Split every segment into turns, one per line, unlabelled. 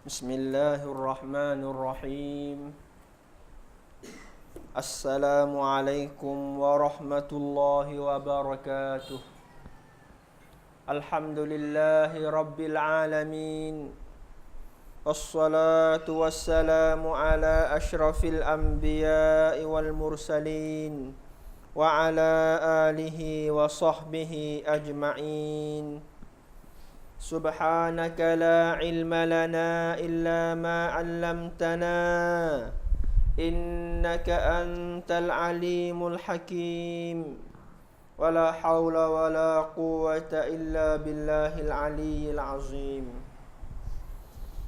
Bismillahirrahmanirrahim. Assalamualaikum warahmatullahi wabarakatuh. Alhamdulillahi rabbil alamin. Wassalatu wassalamu ala ashrafil anbiya'i wal mursalin wa ala alihi wa sahbihi ajma'in. Subhanaka la ilma lana illa ma 'allamtana innaka antal alimul hakim. Wala haula wala quwwata illa billahil aliyyil azim.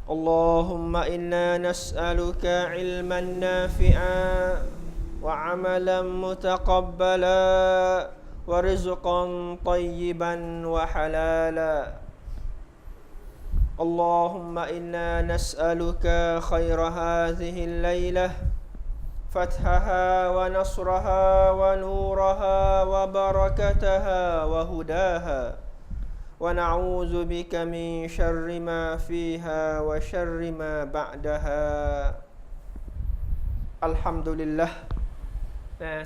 Allahumma inna nas'aluka ilman nafi'a wa 'amalan mutaqabbala wa rizqan tayyiban wa halala. Allahumma inna nas'aluka khaira hadhihi al-lailah fathaha wa nasraha wa nuraha wa barakataha wa hudaha wa na'udzu bika min syarri ma fiha wa syarri ma ba'daha. Alhamdulillah.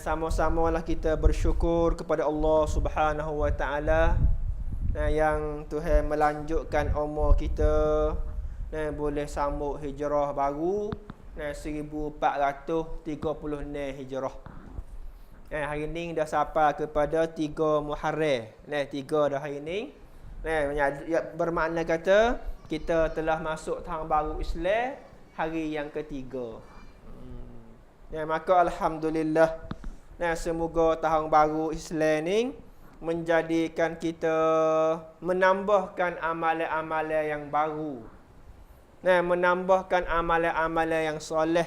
Sama-samalah kita bersyukur kepada Allah Subhanahu wa taala yang Tuhan melanjutkan umur kita boleh sambut hijrah baru 1436 hijrah. Hari ini dah sampai kepada 3 Muharram. 3 dah hari ini. Bermakna kata kita telah masuk tahun baru Islam hari yang ketiga. Maka alhamdulillah. Semoga tahun baru Islam ni menjadikan kita menambahkan amalan-amalan yang baru. Menambahkan amalan-amalan yang soleh.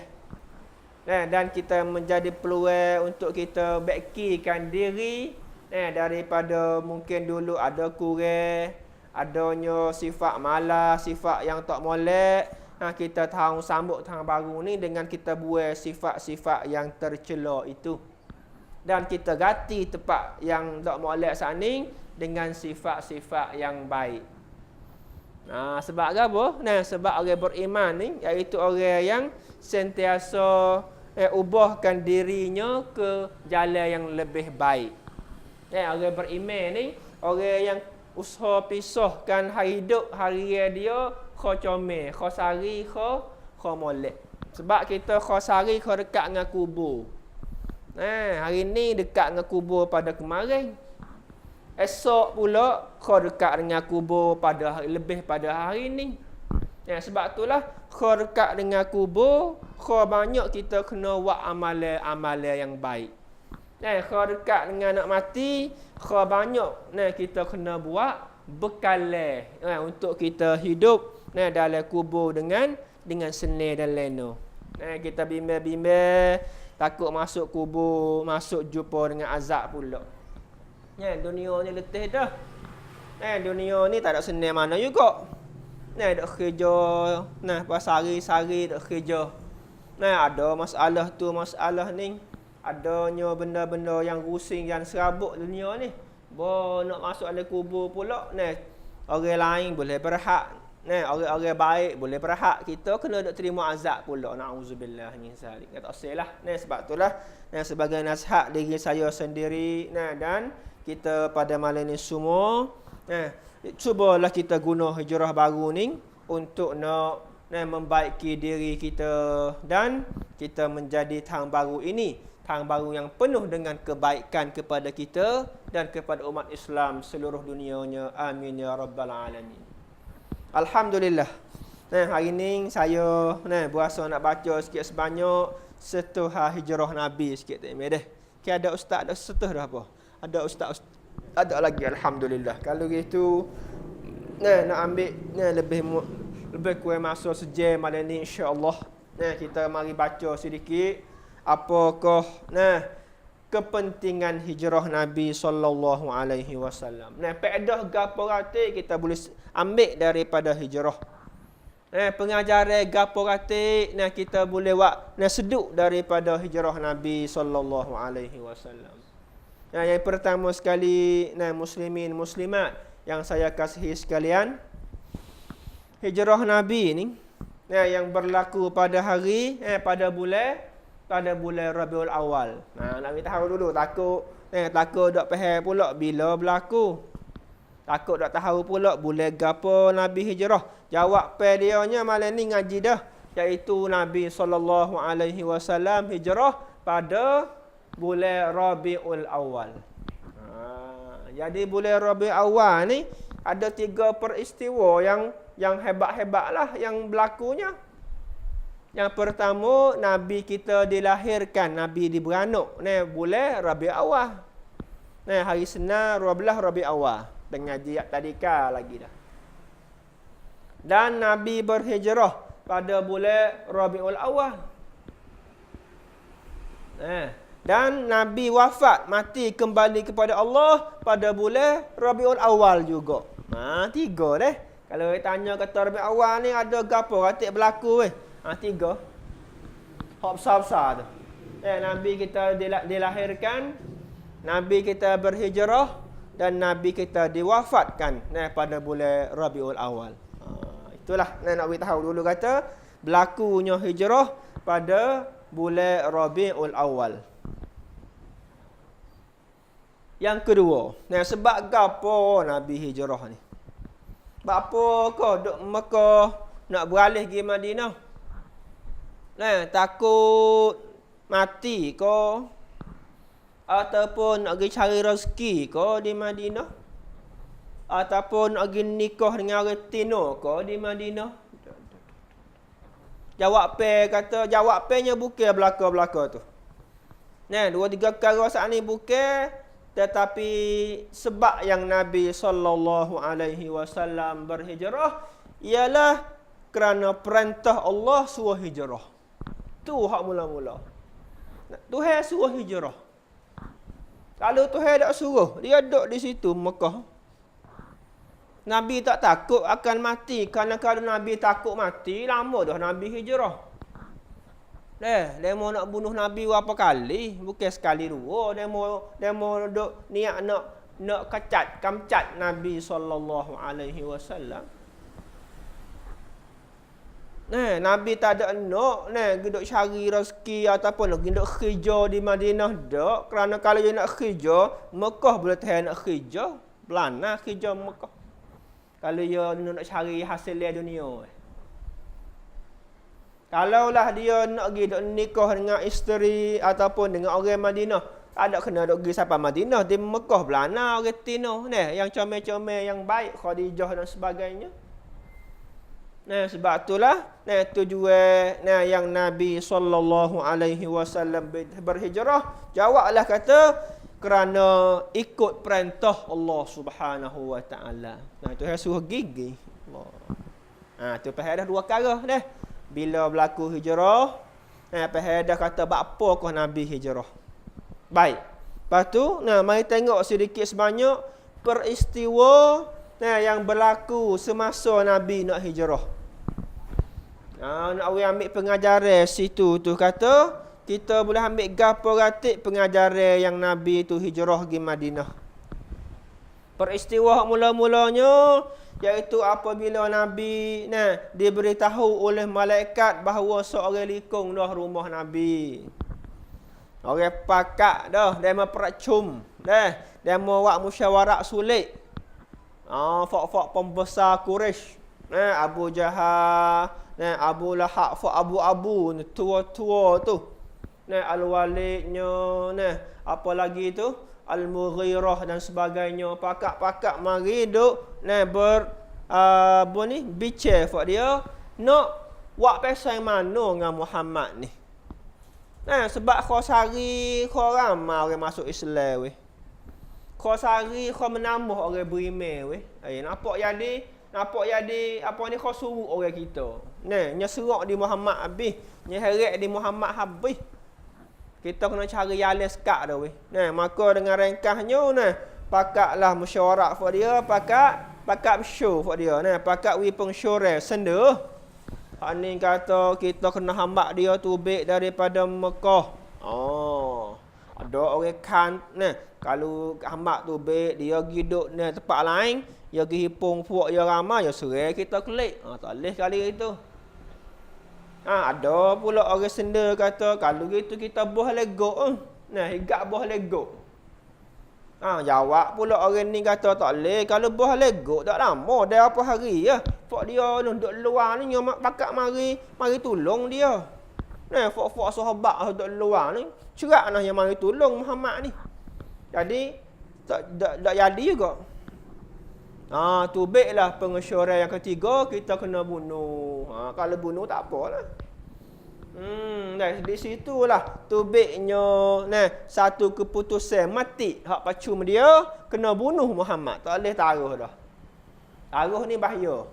Dan kita menjadi peluang untuk kita baikikan diri daripada mungkin dulu ada kurang, adanya sifat malas, sifat yang tak molek. Kita tahu sambut tahun baru ni dengan kita buat sifat-sifat yang tercela itu. Dan kita ganti tempat yang tak molek sana dengan sifat-sifat yang baik. Sebab apa? Sebab orang beriman ni, iaitu orang yang sentiasa ubahkan dirinya ke jalan yang lebih baik. Orang beriman ni, orang yang usaha pisahkan hidup harian dia kau comel, kau sari, kau molek. Sebab kita kau sari, kau dekat dengan kubur. Hari ni dekat dengan kubur pada kemarin. Esok pula kau dekat dengan kubur pada lebih pada hari ni. Sebab itulah kau dekat dengan kubur, kau banyak kita kena buat amalan-amalan yang baik. Kau dekat dengan nak mati, kau banyak kita kena buat bekalan untuk kita hidup dalam kubur dengan senang dan lena. Kita bimbang-bimbang takut masuk kubur, masuk jumpa dengan azab pula. Dunia ni letih dah. Dunia ni tak ada senang mana juga. Duk kerja, pas hari-hari duk kerja. Ada masalah tu, masalah ni. Adanya benda-benda yang rusing, yang serabut dunia ni. Nak masuk dalam kubur pula. Orang lain boleh berhak. Orang-orang baik boleh berhak, kita kena duk terima azab pula. Na'udzubillah min zalik. Tak usahlah. Sebab itulah sebagai nasihat diri saya sendiri dan kita pada malam ni semua cubalah kita guna hijrah baru ni untuk nak membaiki diri kita dan kita menjadi tahun baru ini tahun baru yang penuh dengan kebaikan kepada kita dan kepada umat Islam seluruh dunianya. Amin ya rabbal alamin. Alhamdulillah. Hari ni saya berasa nak baca sikit sebanyak setuhah hijrah Nabi sikit tak deh. Ada ustaz dah setuh dah apa? Ada ustaz ada lagi, alhamdulillah. Kalau gitu nak ambil lebih kurang masa sejam malam ni insya-Allah. Kita mari baca sedikit apakah kepentingan hijrah Nabi sallallahu alaihi wasallam. Faedah gapo rate kita boleh ambil daripada hijrah. Pengajaran gapo rate kita boleh buat seduk daripada hijrah Nabi sallallahu alaihi wasallam. Yang pertama sekali muslimin muslimat yang saya kasihi sekalian, hijrah Nabi ni yang berlaku pada hari pada bulan Rabiul Awal. Nak tahu dulu, takut dak faham pula bila berlaku. Takut dak tahu pula bulan gapo Nabi hijrah. Jawab dianya malam ni ngaji dah, iaitu Nabi SAW hijrah pada bulan Rabiul Awal. Jadi bulan Rabiul Awal ni ada 3 peristiwa yang hebat-hebatlah yang berlakunya. Yang pertama, Nabi kita dilahirkan, Nabi diberanak bulan Rabiul Awal. Hari Senin 12 Rabiul Awal. Dengan jiat tadika lagi dah. Dan Nabi berhijrah pada bulan Rabiul Awal. Dan Nabi wafat, mati kembali kepada Allah pada bulan Rabiul Awal juga. 3 deh. Kalau tanya kata Rabiul Awal ni ada gapo ratik berlaku 3. Hak besar-besar tu. Nabi kita dilahirkan, Nabi kita berhijrah dan Nabi kita diwafatkan pada bulan Rabiul Awal. Itulah nak beritahu dulu kata berlakunya hijrah pada bulan Rabiul Awal. Yang kedua, sebab gapo Nabi hijrah ni? Sebab apa kau duk Mekah nak beralih pergi Madinah? Takut mati kau ataupun nak pergi cari rezeki kau di Madinah? Ataupun nak pergi nikah dengan orang Tino kau di Madinah? Jawabnya bukan belaka-belaka tu. 2-3 perkara saat ni bukan, tetapi sebab yang Nabi SAW berhijrah ialah kerana perintah Allah suruh hijrah. Tu hak mula-mula. Tuhan suruh hijrah. Kalau Tuhan tak suruh, dia duduk di situ Mekah. Nabi tak takut akan mati. Kerana kalau Nabi takut mati, lama dah Nabi hijrah. Dia mau nak bunuh Nabi berapa kali? Bukan sekali dua. Dia mau duk niat nak kamcat Nabi SAW. Nabi tak ada nak duk cari rezeki ataupun nak duk kerja di Madinah dak. Kerana kalau dia nak kerja, Mekah boleh tahan nak kerja. Belana kerja Mekah. Kalau dia nak cari hasil dunia. Kalaulah dia nak pergi duk nikah dengan isteri ataupun dengan orang Madinah, tak ada kena duk pergi sampai Madinah, di Mekah belana orang Tino yang comel-comel yang baik, Khadijah dan sebagainya. Sebab itulah tujuan yang Nabi SAW berhijrah, jawablah kata kerana ikut perintah Allah Subhanahu wa taala. Tu suruh gigi. Tu pasal dah 2 perkara dah. Bila berlaku hijrah, pasal dah kata apa kau Nabi hijrah. Baik. Lepas tu, mari tengok sedikit sebanyak peristiwa yang berlaku semasa Nabi nak hijrah. Nak ambil pengajaran situ tu kata, kita boleh ambil gapo ratik pengajaran yang Nabi tu hijrah pergi Madinah. Peristiwa mula-mulanya iaitu apabila Nabi diberitahu oleh malaikat bahawa seorang likung dah rumah Nabi. Orang pakak dah, dia mau percum dah, dia mau buat musyawarah sulit. Fak-fak pembesar Quraisy, Abu Jahal, Abu Lahab, abu-abu tua-tua tu. Al-Walidnya, apa lagi tu? Al-Mughirah dan sebagainya. Pakak-pakak mari duk bicara fak dia nak buat pasal mana dengan Muhammad ni. Sebab kau sari kau ramai orang masuk Islam weh. Kau sari kau menambah orang beriman weh. Nampak jadi apa ni kau suruh orang kita. Nya serak di Muhammad habis, nya heret di Muhammad habis. Kita kena cari jalan sekat dah weh. Maka dengan ringkasnya pakaklah musyawarah for dia, pakak show for dia, pakak wi pengsyurah senda. Hak ni kata kita kena hambak dia tu baik daripada Mekah. Ada orang kan kalau hambak tu baik dia pergi duduk tempat lain, dia pergi hipung puak dia ramai, dia serai kita kelik. Tak boleh kali itu. Ada pula orang senda kata, kalau gitu kita buah lego. Nah, higak buah lego. Jawab pula orang ni kata, tak boleh. Kalau buah lego, tak lama. Dah apa hari ya. Fak dia duduk luar ni, nyomak pakat mari tolong dia. Nah, fak sahabat duduk luar ni, cerak nah yang mari tolong Muhammad ni. Jadi, tak jadi juga. Tubiklah pengesyoran yang ketiga, kita kena bunuh. Kalau bunuh tak apalah. Di situlah tubiknya satu keputusan mati hak pacum dia kena bunuh Muhammad. Tak boleh taruh dah. Taruh ni bahaya.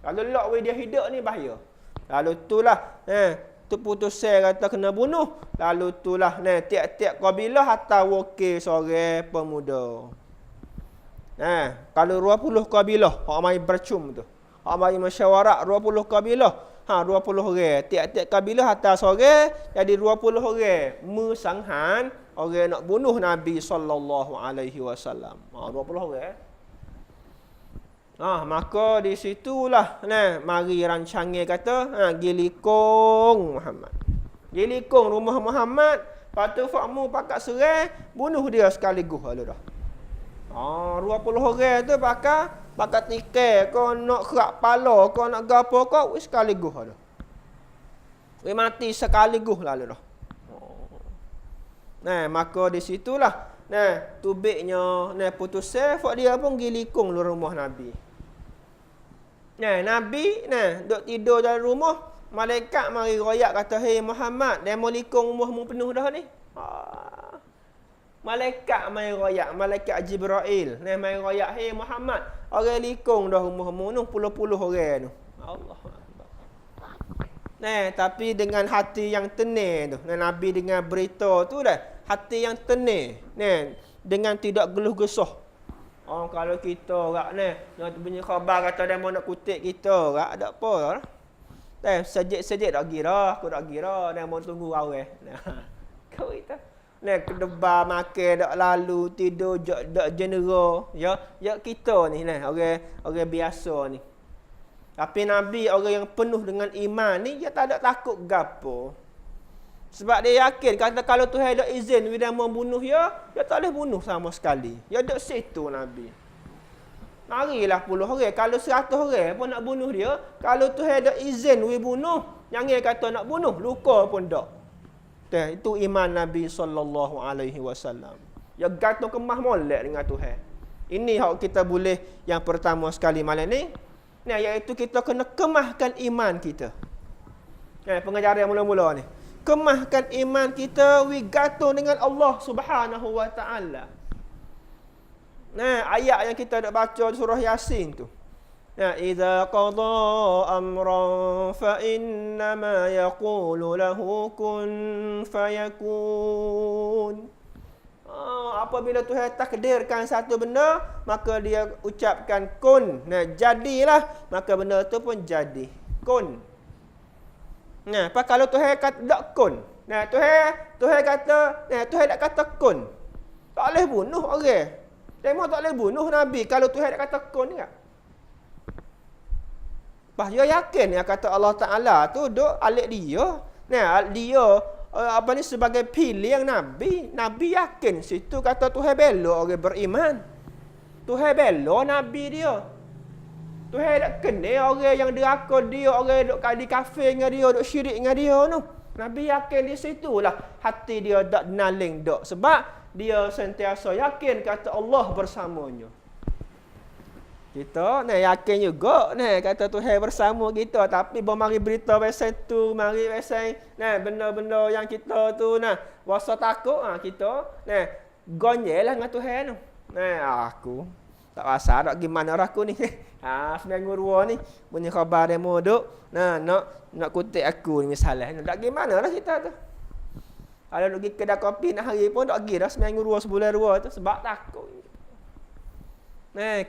Kalau lok we dia hidup ni bahaya. Lalu itulah tu putusan kata kena bunuh. Lalu itulah tiap-tiap kabilah atau wakil seorang pemuda. Kalau 20 kabilah hak mai bercum tu. Hak mai mesyuarat 20 kabilah. 20 orang. Tiap-tiap kabilah atas seorang, jadi 20 orang mesanghan orang nak bunuh Nabi sallallahu alaihi wasallam. 20 orang. Maka di situlah mari rancangan kata gilikung Muhammad. Gilikung rumah Muhammad, patu fakmu pakat serai bunuh dia sekaligus lalu dah. 20 orang tu pakat tikai, kau nak kerak pala, kau nak gapo kau sekaligus dah. Mati sekaligus lalu dah. Maka di situlah tubiknya putusan fak dia pun gilikung lu rumah Nabi. Nabi duk tidur dalam rumah, malaikat mari royak kata, "Hei Muhammad, demo likung rumahmu penuh dah ni." Malaikat mari royak, malaikat Jibril mari royak, "Hei Muhammad, orang likung dah rumahmu nu puluh-puluh orang tu." Allah. Tapi dengan hati yang tenang tu, Nabi dengan berita tu dah, hati yang tenang, dengan tidak geluh gesah. Kalau kita orang nak bunyi khabar kata dia mau nak kutip kita, orang ada apa lah. Sejik-sejik tak kira, aku tak kira, dia mau tunggu awal. Kau itu. Kedebar makan dak lalu, tidur dak general, ya kita ni orang biasa ni. Tapi Nabi orang yang penuh dengan iman ni, dia tak ada takut gapo. Sebab dia yakin kata kalau Tuhan ada izin dia mau bunuh dia tak boleh bunuh sama sekali. Dia duduk situ Nabi. Marilah 10 orang, kalau 100 orang pun nak bunuh dia, kalau Tuhan ada izin we bunuh, jangan kata nak bunuh, luka pun tak. Itu iman Nabi sallallahu alaihi wasallam. Dia gantung kemah molek dengan Tuhan. Ini hak kita boleh yang pertama sekali malam ni. Iaitu kita kena kemahkan iman kita. Pengajaran yang mula-mula ni. Kemahkan iman kita, we gantung dengan Allah Subhanahu wa taala. Ayat yang kita nak baca surah Yasin tu. Idza qada amran fa innama yaqulu lahu kun fayakun. Apabila Tuhan takdirkan satu benda, maka dia ucapkan kun. Jadilah, maka benda tu pun jadi. Kun. Apa kalau Tuhan kata tak kun? Tuhan kata, Tuhan tak kata kun. Tak boleh bunuh orang. Demo tak boleh bunuh Nabi kalau Tuhan tak kata kun kan? Pas dia yakin yang kata Allah Taala tu duk alik dia. Dia sebagai pilihan Nabi. Nabi yakin situ kata Tuhan bela orang beriman. Tuhan bela Nabi dia. Tuhan tak kenal orang yang deraka dia, orang duk kadi kafir dengan dia, duk syirik dengan dia tu. Nabi yakin di situlah hati dia tak naling dak, sebab dia sentiasa yakin kata Allah bersamanya. Kita yakin juga kata Tuhan bersama kita, tapi mari berita pasal tu, mari pasal benda-benda yang kita tu rasa takut kita gonyelah dengan Tuhan tu. Aku tak rasa tak gimana aku ni. Seminggu dua ni punya khabar demo duk nak kutip aku ni misalnya. Tak gimana lah kita tu. Kalau nak pergi kedai kopi nak hari pun tak pergi dah seminggu dua, sebulan dua tu sebab takut.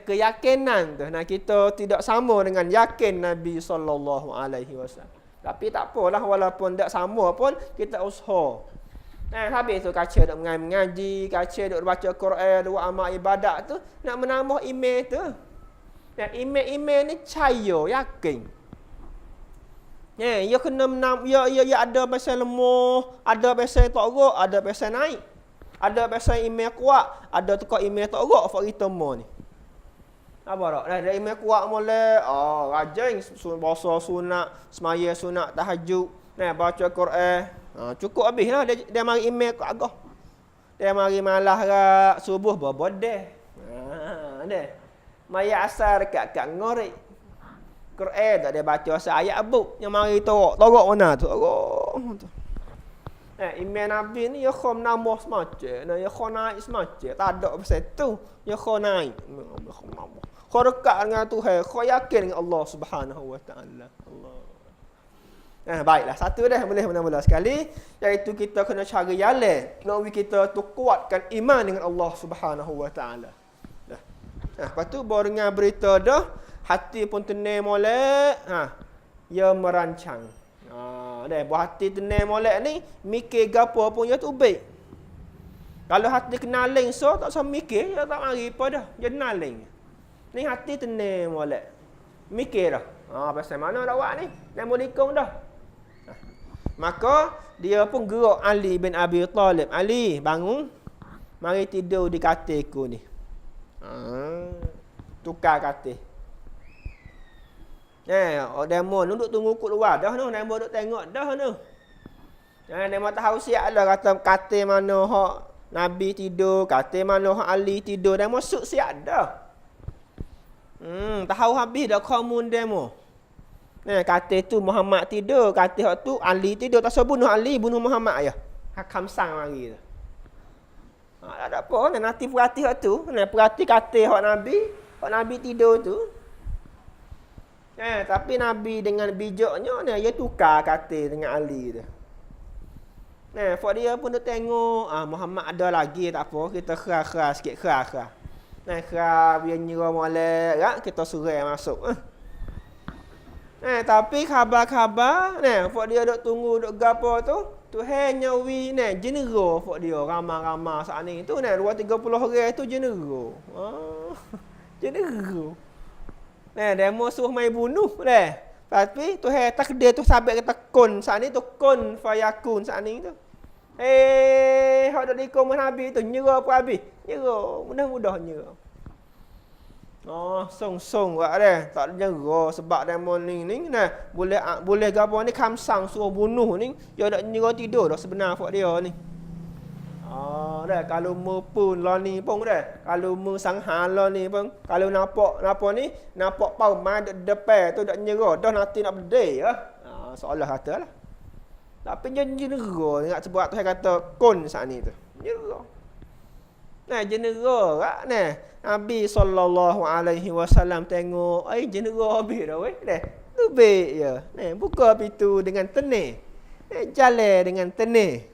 Keyakinan tu kita tidak sama dengan yakin Nabi sallallahu alaihi wasallam. Tapi tak apalah, walaupun tak sama pun kita usaha. Habis tu kaca duk mengaji, kaca duk baca Quran, duk amal ibadat tu nak menambah iman tu. Iman ni cahaya, yakin. Ya kena ya ada pasal lemah, ada pasal teruk, ada pasal naik. Ada pasal iman kuat, ada tukar iman teruk fak kita mo ni. Apa dak? Dah iman kuat molek, rajin puasa sunat, semaya sunat, tahajud, baca Quran. Cukup habislah dia mari iman kuat agak. Dia mari malah rak subuh berbodeh. Deh. Maya asar kat ngorek. Quran tak dia baca ayat abuk yang mari torok mana tu? Torok tu. Iman Nabi ni ya khom nambah semacam, ya khom naik semacam. Tak ada pasal tu, ya khom naik. Kau dekat dengan Tuhan, kau yakin dengan Allah Subhanahu Wa Taala. Allah. Baiklah, satu dah boleh mula-mula sekali, iaitu kita kena cari jalan nak kita tu kuatkan iman dengan Allah Subhanahu Wa Taala. Lepas tu baru dengar berita dah, hati pun tenang molek, ya merancang. Buah hati tenang molek ni, mikir gapo pun ya tu baik. Kalau hati kenaling so tak usah mikir, ya tak mari apa dah, dia kenaling. Ni hati tenang molek. Mikir dah. Pasal mana dak buat ni? Dah mau likung dah. Maka dia pun gerak Ali bin Abi Talib. Ali, bangun. Mari tidur di katilku ni. Tukar katil. Demo duduk tunggu kat luar dah tu. Demo duduk tengok dah tu. Demo tahu siap dah kata katil mana hak Nabi tidur, katil mana hak Ali tidur. Demo masuk siap dah. Tahu habis dah komun demo. Katil tu Muhammad tidur, katil hak tu Ali tidur. Tak usah bunuh Ali, bunuh Muhammad ya. Hakam sang mari tu. Tak ada apa, nanti perhati hak tu. Perhati katil hak Nabi tidur tu. Tapi Nabi dengan bijaknya dia tukar katil dengan Ali tu. Fak dia pun dia tengok, Muhammad ada lagi tak apa, kita khara sikit khara. Khara biar nyerah molek, kita suruh masuk. Tapi khabar-khabar, fak dia duk tunggu duk gapo tu, Tuhan nyawi jenera fak dia ramai-ramai saat ni tu 2-30 orang tu jenera. Jenera. Demo suruh mai bunuh dah. Tapi Tuhan takdir tu sabit kata kun saat ni tu kun fayakun saat ni tu. Hak dak dikong Nabi tu nyerah apa habis? Nyerah, mudah-mudah nyerah. Song-song buat dah. Tak nyerah sebab demo ni boleh gapo ni kamsang suruh bunuh ni, dia dak nyerah tidur dah sebenar fak dia ni. Kalau mepun lah ni pun dah. Kalau mengsangha lah ni pun. Kalau nampak ni, nampak pau mai depan tu dak nyerah. Dah nanti nak berdeh ya. Seolah kata lah. Tapi dia jenera ingat sebab tu saya kata kun saat ni tu. Jenera. Jenera kak Nabi SAW tengok, jenera habis dah weh. Tu baik je. Buka pintu dengan tenang. Jalan dengan tenang.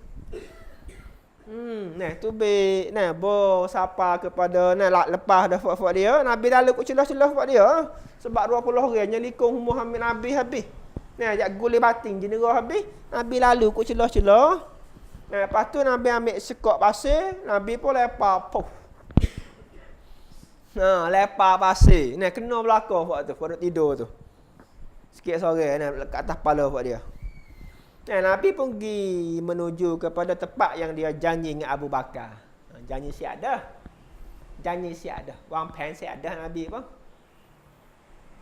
Tu baik. Sapa kepada lepas dah fak dia. Nabi lalu ku celah-celah fak dia. Sebab 20 orang nyelikung Muhammad Nabi habis. Jak gulih batin jenera habis. Nabi lalu ku celah-celah. Lepas tu Nabi ambil sekok pasir, Nabi pun lepas puff. Lepas pasir. Kena belakang fak tu, fak tidur tu. Sikit sore kat atas kepala fak dia. Nabi pun pergi menuju kepada tempat yang dia janji dengan Abu Bakar. Janji siap dah. Janji siap dah. Wang pen siap dah Nabi pun.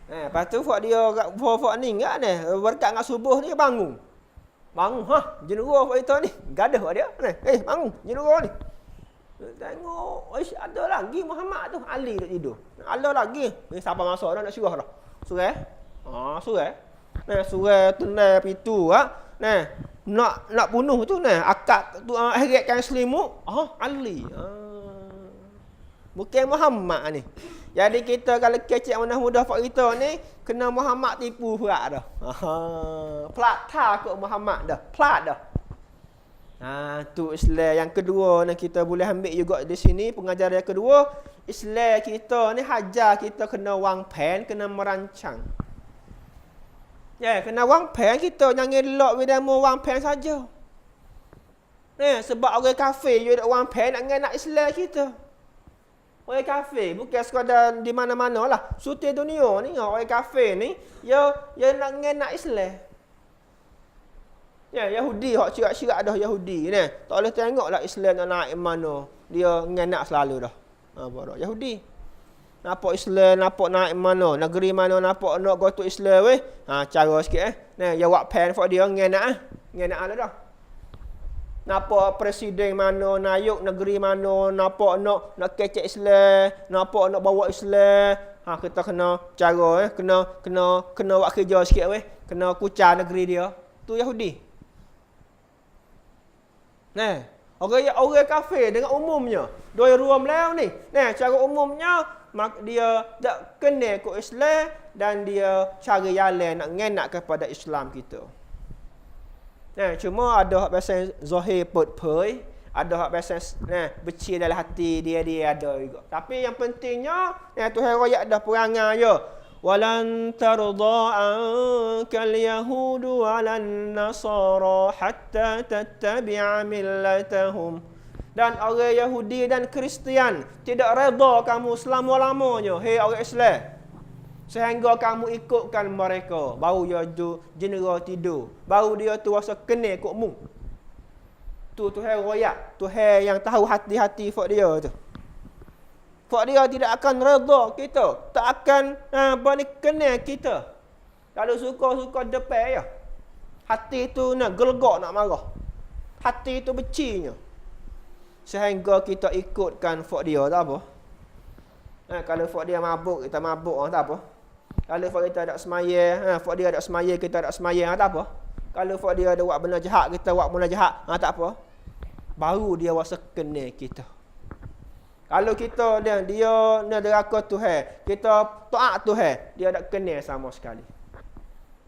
Lepas tu fak dia fak ni enggak berkat dengan subuh ni bangun. Bangun jenera fak itu ni. Gadah fak dia. Bangun jenera ni. Tengok, ada lagi Muhammad tu, Ali duk tidur. Ada lagi. Ni siapa masuk dah nak surah dah. Surah. Surah. Surah tunai pintu nak bunuh tu akak tu heratkan selimut Ali bukan Muhammad ni. Jadi kita kalau kecek mudah-mudah fak kita ni kena Muhammad tipu pula dah. Plat takut Muhammad dah. Plat dah. Tu Islam yang kedua kita boleh ambil juga di sini pengajaran yang kedua. Islam kita ni hajar kita kena wang pen, kena merancang. Kena wang pen kita, jangan lock demo wang pen saja. Sebab orang kafir je nak wang pen nak Islam kita. Orang kafir bukan sekadar di mana-mana lah. Suti dunia ni orang kafir ni dia nak Islam. Ya, Yahudi hak syirak-syirak dah Yahudi ni. Tak boleh tengoklah Islam nak naik mana. Dia ngenak selalu dah. Apa dah Yahudi. Nampak Islam nampak naik mana, negeri mana nampak nak go to Islam weh. Cara sikit Nah, ya wak pen for dia ngenak Ngenak lah dah. Nampak presiden mana, nayuk negeri mana, nampak nak kecek Islam, nampak nak bawa Islam. Kita kena cara kena buat kerja sikit weh. Kena kucar negeri dia. Tu Yahudi. Nah, orang kafir dengan umumnya, doi ruam law ni. Nah, cara umumnya dia tak kena ke Islam dan dia cara jalan nak ngenak kepada Islam kita. Nah, cuma ada hak pasal zahir put-pui, ada hak pasal beci dalam hati dia ada juga. Tapi yang pentingnya, Tuhan royak dah perangai je. Walan tarda ankal yahudu walan nasara hatta tattabi'a millatahum. Dan orang Yahudi dan Kristian tidak redha kamu selama-lamanya, hei orang Islam. Sehingga kamu ikutkan mereka, baru dia jenera tidur, baru dia tu rasa kena ikutmu. Tu Tuhan royak, Tuhan yang tahu hati-hati fak dia tu. Fak dia tidak akan redha kita, tak akan kena kita. Kalau suka-suka depan ya. Hati tu nak gelegak nak marah. Hati tu becinya. Sehingga kita ikutkan fak dia tak apa. Kalau fak dia mabuk, kita mabuk tak apa. Kalau fak kita ada semaya, fak dia ada semaya, kita ada semaya tak apa. Kalau fak dia ada buat benda jahat, kita buat benda jahat tak apa. Baru dia rasa kena kita. Kalau kita dia neraka Tuhan, kita taat Tuhan, dia tak kena sama sekali.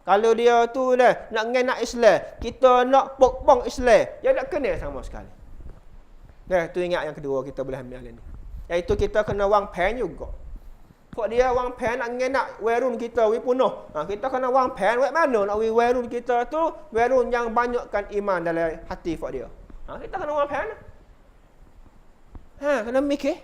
Kalau dia tu nak ngenak Islam, kita nak pokpong Islam, dia tak kena sama sekali. Tu ingat yang kedua kita boleh ambil ni. Iaitu kita kena wang pen juga. Kok dia wang pen nak ngenak werun kita we punuh. Kita kena wang pen wek mana nak we werun kita tu, werun yang banyakkan iman dalam hati fak dia. Kita kena wang pen. Kena mikir.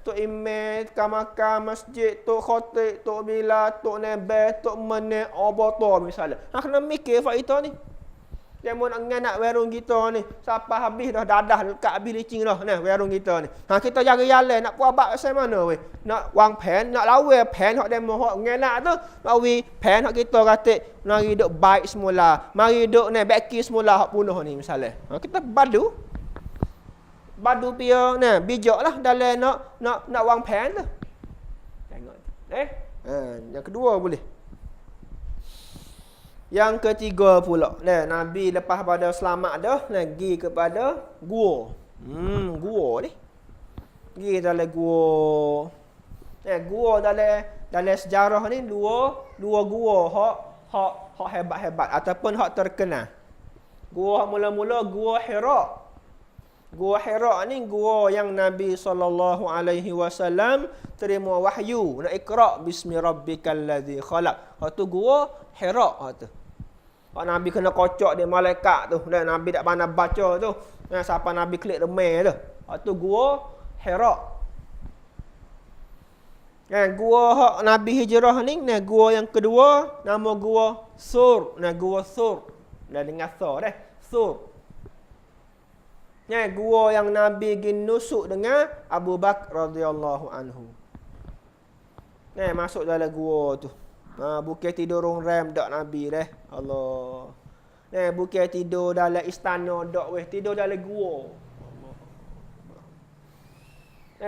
Tok imam, kamaka, masjid, tok khotib, tok bila, tok nebeh, tok menek, oboto misalnya. Kena mikir fak kita ni. Yang mau nak nganak warung kita ni, siapa habis dah dadah dekat habis licin dah warung kita ni. Kita jaga jalan nak puas bak pasal mana weh? Nak wang pen, nak lawa pen hak demo hak nganak tu, lawi pen hak kita kata mari duk baik semula, mari duk baki semula hak punuh ni misalnya. Kita badu pia bijaklah dalam nak wang pen tu. Tengok. Yang kedua boleh. Yang ketiga pula, Nabi lepas pada selamat dah, pergi kepada gua. Gua ni. Pergi dalam gua. Gua dalam sejarah ni dua gua hak hebat-hebat ataupun hak terkenal. Gua mula-mula gua Hira. Gua Hira ni gua yang Nabi SAW terima wahyu, nak Iqra bismi rabbikal ladzi khalaq. Hak tu gua Hira tu. Hak Nabi kena kocok dia malaikat tu. Dan Nabi tak pandai baca tu. Siapa Nabi klik remeh tu. Hak tu gua Hira. Gua hak Nabi hijrah ni, gua yang kedua nama gua Sur. Gua Sur. Dah dengar Sur Sur. Gua yang Nabi pergi nusuk dengan Abu Bakar radhiyallahu anhu. Masuk dalam gua tu. Bukan tidur orang rem dak Nabi Allah. Bukan tidur dalam istana dak tidur dalam gua.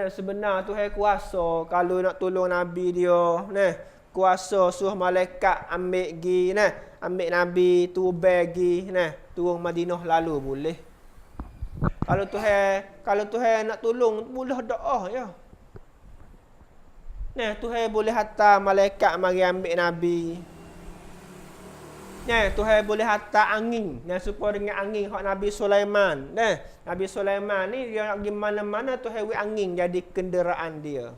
Sebenar Tuhan kuasa kalau nak tolong Nabi dia, kuasa suruh malaikat ambil gi, ambil Nabi tu bagi, turun Madinah lalu boleh. Kalau Tuhan nak tolong mudah doa ya. Tuhan boleh hantar malaikat mari ambil Nabi. Tuhan boleh hantar angin. Supaya dengan angin hak Nabi Sulaiman. Nabi Sulaiman ni dia nak pergi mana-mana Tuhan beri angin jadi kenderaan dia.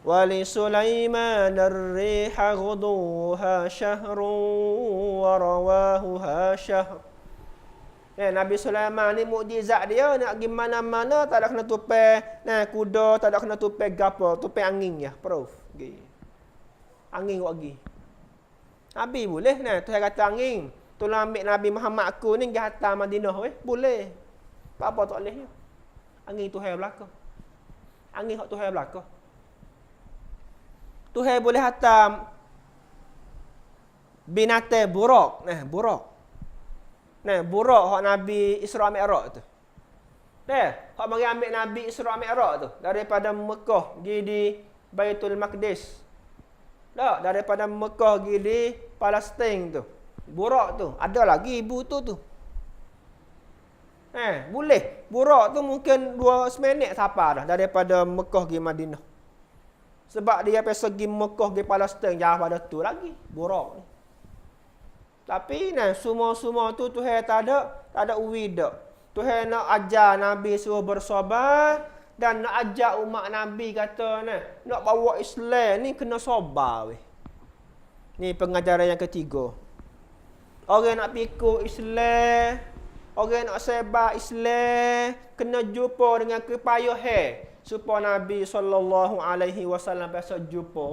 Wali Sulaiman ar-riha ghuduha syahrun wa rawahuha syahr. Nabi Sulaiman ni mukjizat dia nak pergi mana-mana tak ada kena tupai kuda, tak ada kena tupai gapo, tupai angin ya, proof. Angin buat pergi. Nabi boleh nah. Tuhan kata angin, tolong ambil Nabi Muhammad aku ni pergi hantar Madinah weh. Boleh. Apa tak boleh? Angin Tuhan belaka. Angin hak Tuhan belaka. Tuhan boleh hantar binatang burak. Nah, burak. Nah, burak hak Nabi Isra Mi'raj tu. Hak mari ambil Nabi Isra Mi'raj tu daripada Mekah pergi di Baitul Maqdis. Daripada Mekah pergi di Palestin tu. Burak tu, ada lagi ibu tu. Boleh. Burak tu mungkin 2 minit sampai dah daripada Mekah pergi Madinah. Sebab dia pergi Mekah pergi Palestin jauh pada tu lagi burak ni. Tapi semua tu Tuhan tak ada uwi dak. Tuhan nak ajar Nabi suruh bersabar dan nak ajar umat Nabi kata nak bawa Islam ni kena sabar weh. Ni pengajaran yang ketiga. Orang nak pikul Islam, orang nak sebar Islam kena jumpa dengan kepayahan supaya Nabi SAW biasa jumpa.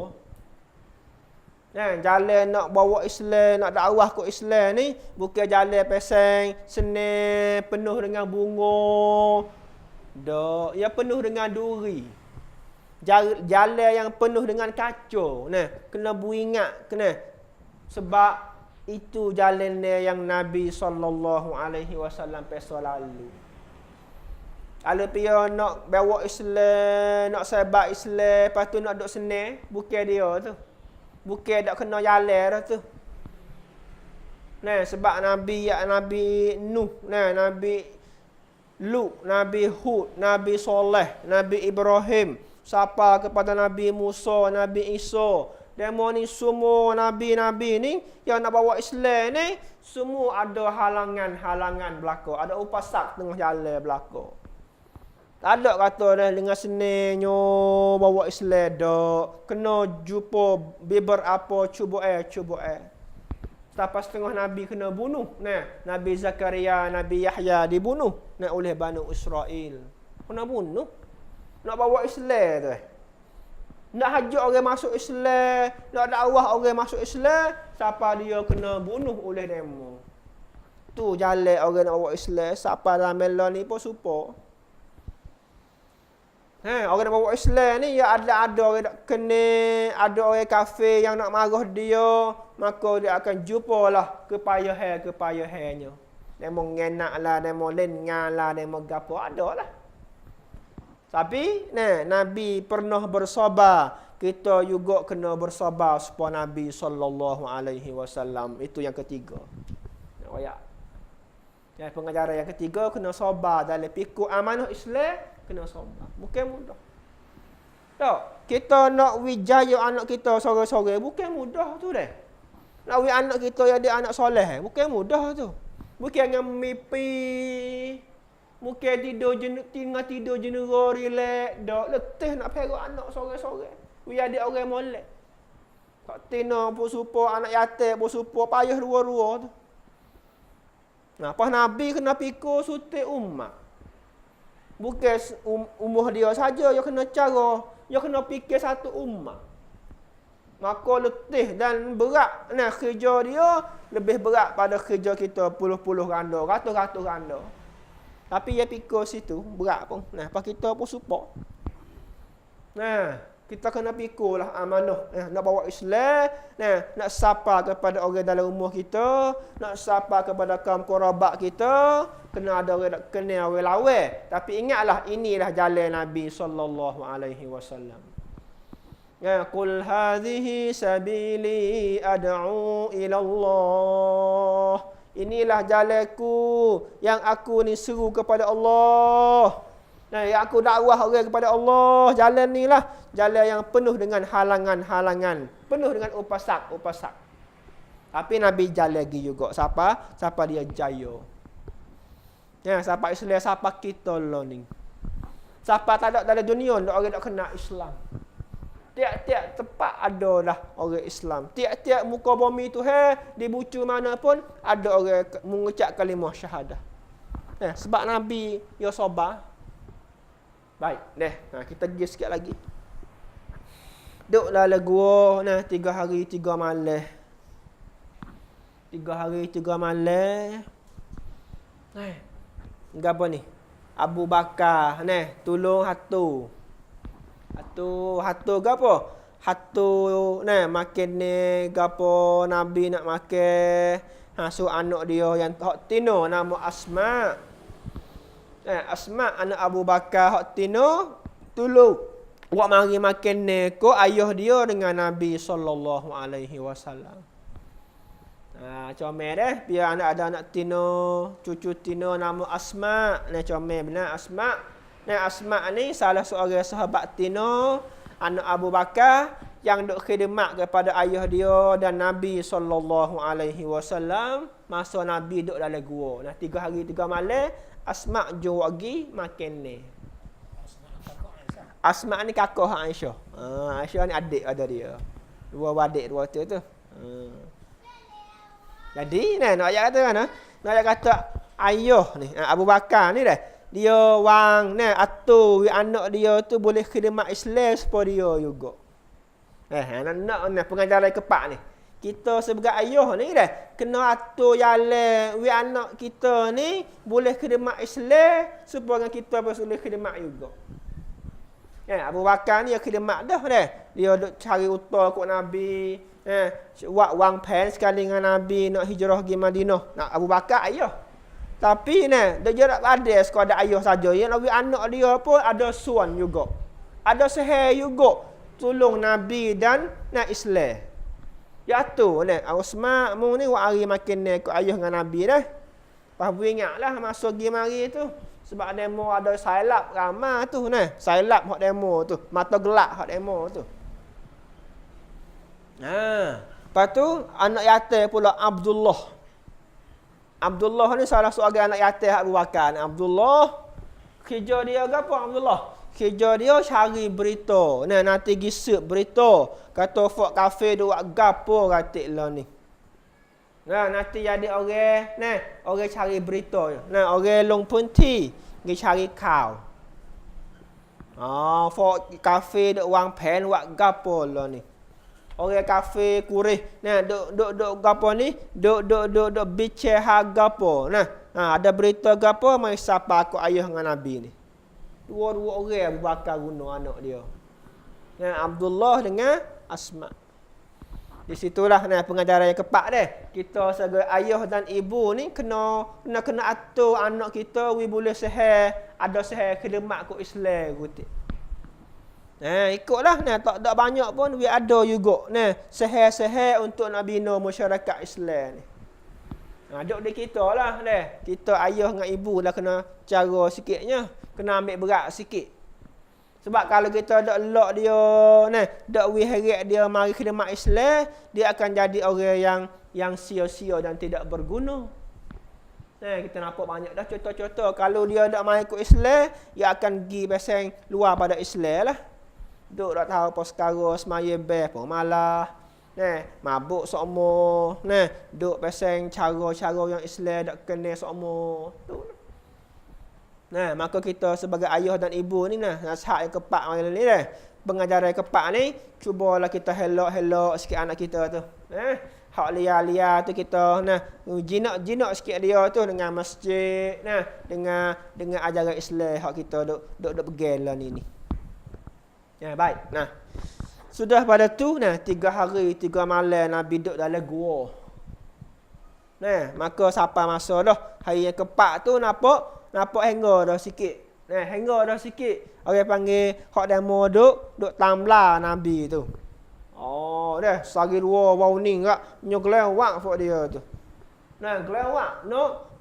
Jalan nak bawa Islam, nak dakwah ke Islam ni bukan jalan pesang, senang, penuh dengan bunga. Dak, ia penuh dengan duri. Jalan yang penuh dengan kacau. Kena beringat kena. Sebab itu jalan yang Nabi SAW pasal lalu. Kalau dia nak bawa Islam, nak sebar Islam, lepas tu nak duduk senang, bukan dia tu. Bukan tak kena jalan dah tu. Sebab Nabi Nuh, Nabi Lut, Nabi Hud, Nabi Soleh, Nabi Ibrahim, sapa kepada Nabi Musa, Nabi Isa. Demo ni semua nabi-nabi ni yang nak bawa Islam ni semua ada halangan-halangan berlaku. Ada upasak tengah jalan berlaku. Tak ada kata dengan senangnya bawa Islam dak. Kena jumpa beberapa cubaan. Sampai setengah Nabi kena bunuh. Nabi Zakaria, Nabi Yahya dibunuh oleh Bani Israel. Kena bunuh. Nak bawa Islam tu. Nak hajak orang masuk Islam, nak dakwah orang masuk Islam, siapa dia kena bunuh oleh demo. Tu jalan orang nak bawa Islam, siapa dalam mela ni pun supo. Orang nak bawa Islam ni ya ada orang nak kena, ada orang kafir yang nak marah dia, maka dia akan jumpalah kepayahannya. Demo ngenaklah, demo lengalah, demo gapo adalah. Tapi Nabi pernah bersabar. Kita juga kena bersabar supaya Nabi SAW. Itu yang ketiga. Nak wayak. Pengajaran yang ketiga kena sabar dalam pikul amanah Islam, kena sabar. Bukan mudah. Tak, kita nak wijaya anak kita sore-sore bukan mudah tu dah. Nak wi anak kita yang dia anak soleh bukan mudah tu. Bukan dengan mimpi. Mungkin tinggal tidur jenera relax, dak letih nak perak anak sore-sore. Wi adik orang molek. Tak tina pun supaya anak yatim pun supaya payah dua-dua tu. Pas Nabi kena pikul sutik umat. Bukan umur dia saja yang kena cara, yang kena fikir satu umat. Maka letih dan berat kerja dia lebih berat pada kerja kita puluh-puluh ganda, ratus-ratus ganda. Tapi dia pikul situ berat pun. Pas kita pun support. Kita kena pikul lah amanah. Nak bawa Islam, nak sapa kepada orang dalam rumah kita, nak sapa kepada kaum kerabat kita, kena ada orang nak kenal orang lawan. Tapi ingatlah inilah jalan Nabi SAW. Qul hadhihi sabili ad'u ila Allah. Inilah jalanku yang aku ni seru kepada Allah. Yang aku dakwah orang kepada Allah. Jalan ni lah jalan yang penuh dengan halangan-halangan, penuh dengan upasak-upasak. Tapi Nabi jalan lagi juga. Siapa dia jaya. Siapa Islam, siapa kita lah ni. Siapa tak ada dalam dunia orang tak kenal Islam. Tiap-tiap tempat ada lah orang Islam. Tiap-tiap muka bumi tu di bucu mana pun ada orang mengucap kalimah syahadah. Sebab Nabi ya sabar. Baik, kita pergi sikit lagi. Duduklah gua 3 hari 3 malam. 3 hari 3 malam. Gapo ni? Abu Bakar tolong hatu. Hatu gapo? Hatu makan ni gapo Nabi nak makan. Suruh anak dia yang hak tino nama Asma. Asma anak Abu Bakar hak tino tolong buat mari makan ni ko ayah dia dengan Nabi sallallahu alaihi wasallam. Comel dah biar anak ada anak tino, cucu tino nama Asma. Comel benar Asma. Asma ni salah seorang sahabat tino anak Abu Bakar yang duk khidmat kepada ayah dia dan Nabi sallallahu alaihi wasallam masa Nabi duk dalam gua. 3 hari 3 malam Asma jom pergi makan ni. Asma ni kakak Aisyah. Aisyah ni adik ada dia. Dua adik dua tu. Jadi nak ayat kata kan? Nak ayat kata ayah ni Abu Bakar ni dah. Dia wang atur anak dia tu boleh khidmat Islam supaya dia juga. Nak pengajaran kepak ni. Kita sebagai ayah ni dah kena atur jalan anak kita ni boleh khidmat Islam supaya kita boleh khidmat juga. Abu Bakar ni dia khidmat dah. Dia duk cari utah kot Nabi. Buat wang pen sekali dengan Nabi nak hijrah pergi Madinah. Nak Abu Bakar ayah. Tapi dia tak ada sekadar ayah saja. Yang Nabi anak dia pun ada suan juga. Ada seher juga. Tolong Nabi dan Islam. Ya tu Usman mu ni buat hari makan ni ikut ayah dengan Nabi dah. Lepas ingatlah masa pergi mari tu. Sebab demo ada silap ramai tu Silap hak demo tu. Mata gelap hak demo tu. Lepas tu anak yatim pula Abdullah. Abdullah ni salah seorang anak yatim Abu Bakar. Abdullah kerja dia apa Abdullah? Kerja dia cari berita. Nanti gisip berita. Kata Fort Cafe dia buat gapo katik lah ni. Nanti jadi orang cari berita. Orang long punti pergi cari kau. Fort Cafe dia wang pen buat gapo lah ni. Orang kafe kurih. Duk gapo ni? Duk bicara hak gapo. Ada berita gapo mai siapa aku ayah dengan Nabi ni. Dua-dua orang Abu Bakar guna anak dia. Abdullah dengan Asma. Di situlah pengajaran yang kepak dia. Kita sebagai ayah dan ibu ni kena atur anak kita boleh seher, ada seher khidmat ke Islam gitu. Ikutlah tak banyak pun ada juga seher-seher untuk nak bina masyarakat Islam ni. Duk di kita lah kita ayah dengan ibu lah kena cara sikitnya, kena ambil berat sikit. Sebab kalau kita dak lock dia dak heret dia mari khidmat Islam, dia akan jadi orang yang sia-sia dan tidak berguna. Kita nampak banyak dah contoh-contoh kalau dia dak mari ikut Islam, dia akan pergi pasang luar pada Islam lah. Duk tak tahu apa sekarang semaya beh pun malah. Mabuk sokmo. Duk pasang cara-cara yang Islam dak kena sokmo. Maka kita sebagai ayah dan ibu ni nasihat yang kepak macam ni pengajaran yang kepak ni cubalah kita helok-helok sikit anak kita tu. Hak liar-liar tu kita jinak-jinak sikit dia tu dengan masjid dengan ajaran Islam hak kita duk pegang lah ni. Baik. Sudah pada tu 3 hari 3 malam Nabi duduk dalam gua. Maka sampai masa dah hari yang keempat tu nampak hangga dah sikit. Hangga dah sikit. Orang panggil hak demo duk tambla Nabi tu. Dah sehari 2 warning kak nyoglewak fok dia tu. Gelewak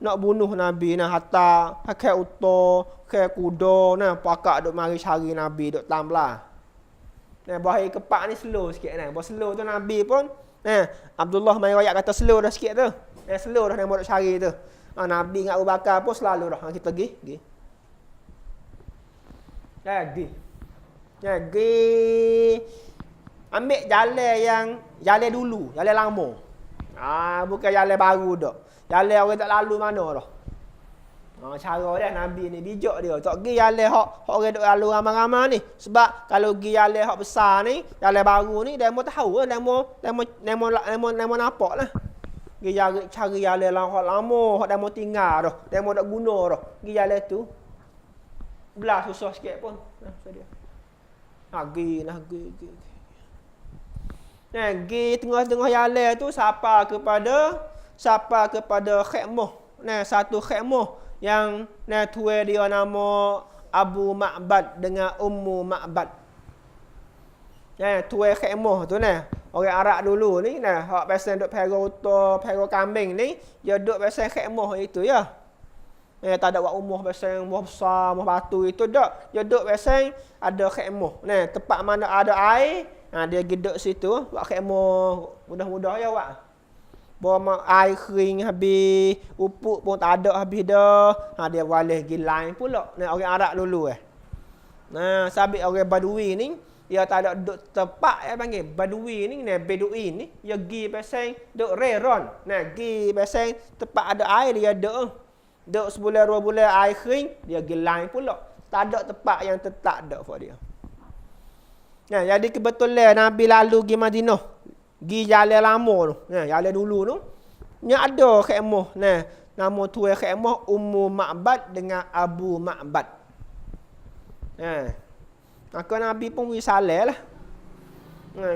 nak bunuh Nabi hatta pakai uto, pakai kuda pakak duk mari cari Nabi duk tambla. Bahaya kepak ni slow sikit Bah slow tu Nabi pun Abdullah mai royak kata slow dah sikit tu. Slow dah nak cari tu. Nabi dengan Abu Bakar pun selalu dah kita pergi. Pergi. Ambil jalan dulu, jalan lama. Bukan jalan baru dah. Jalan orang tak lalu mana dah. Cara dia Nabi ni bijak dia. Tak pergi jalan hak orang duk lalu ramai-ramai ni. Sebab kalau pergi jalan hak besar ni, jalan baru ni demo tahu demo nampak lah. Gi cari jalan hak lama, hak dah mau tinggal dah. Dah mau nak guna dah. Gi jalan tu. Belah susah sikit pun. Nah, dia. Gi. Nah, gi tengah-tengah jalan tu sapa kepada khemah. Nah, satu khemah yang tuan dia nama Abu Ma'bad dengan Ummu Ma'bad. Tuan khemah tu orang Arab dulu ni hak pasal duk pera unta, pera kambing ni, dia duk pasal khemah itu ya. Tak ada buat rumah pasal rumah besar, rumah batu itu tak. Dia duk pasal ada khemah. Tempat mana ada air, dia duduk situ, buat khemah mudah-mudah ya buat. Bawa air kering habis, upuk pun tak ada habis dah. Dia walih pergi lain pula. Orang Arab dulu sabit orang Badui ni, dia tak ada duduk tempat panggil Badui ni, Beduin ni, dia pergi pasal duduk reron. Pergi pasal tempat ada air dia duduk sebulan 2 bulan air kering, dia pergi lain pula. Tak ada tempat yang tetap dak for dia. Jadi kebetulan Nabi lalu pergi Madinah. Pergi jalan lama tu. Jalan dulu tu. Ni ada khemah. Nama tuan khemah Ummu Ma'bad dengan Abu Ma'bad. Maka Nabi pun wisalah lah.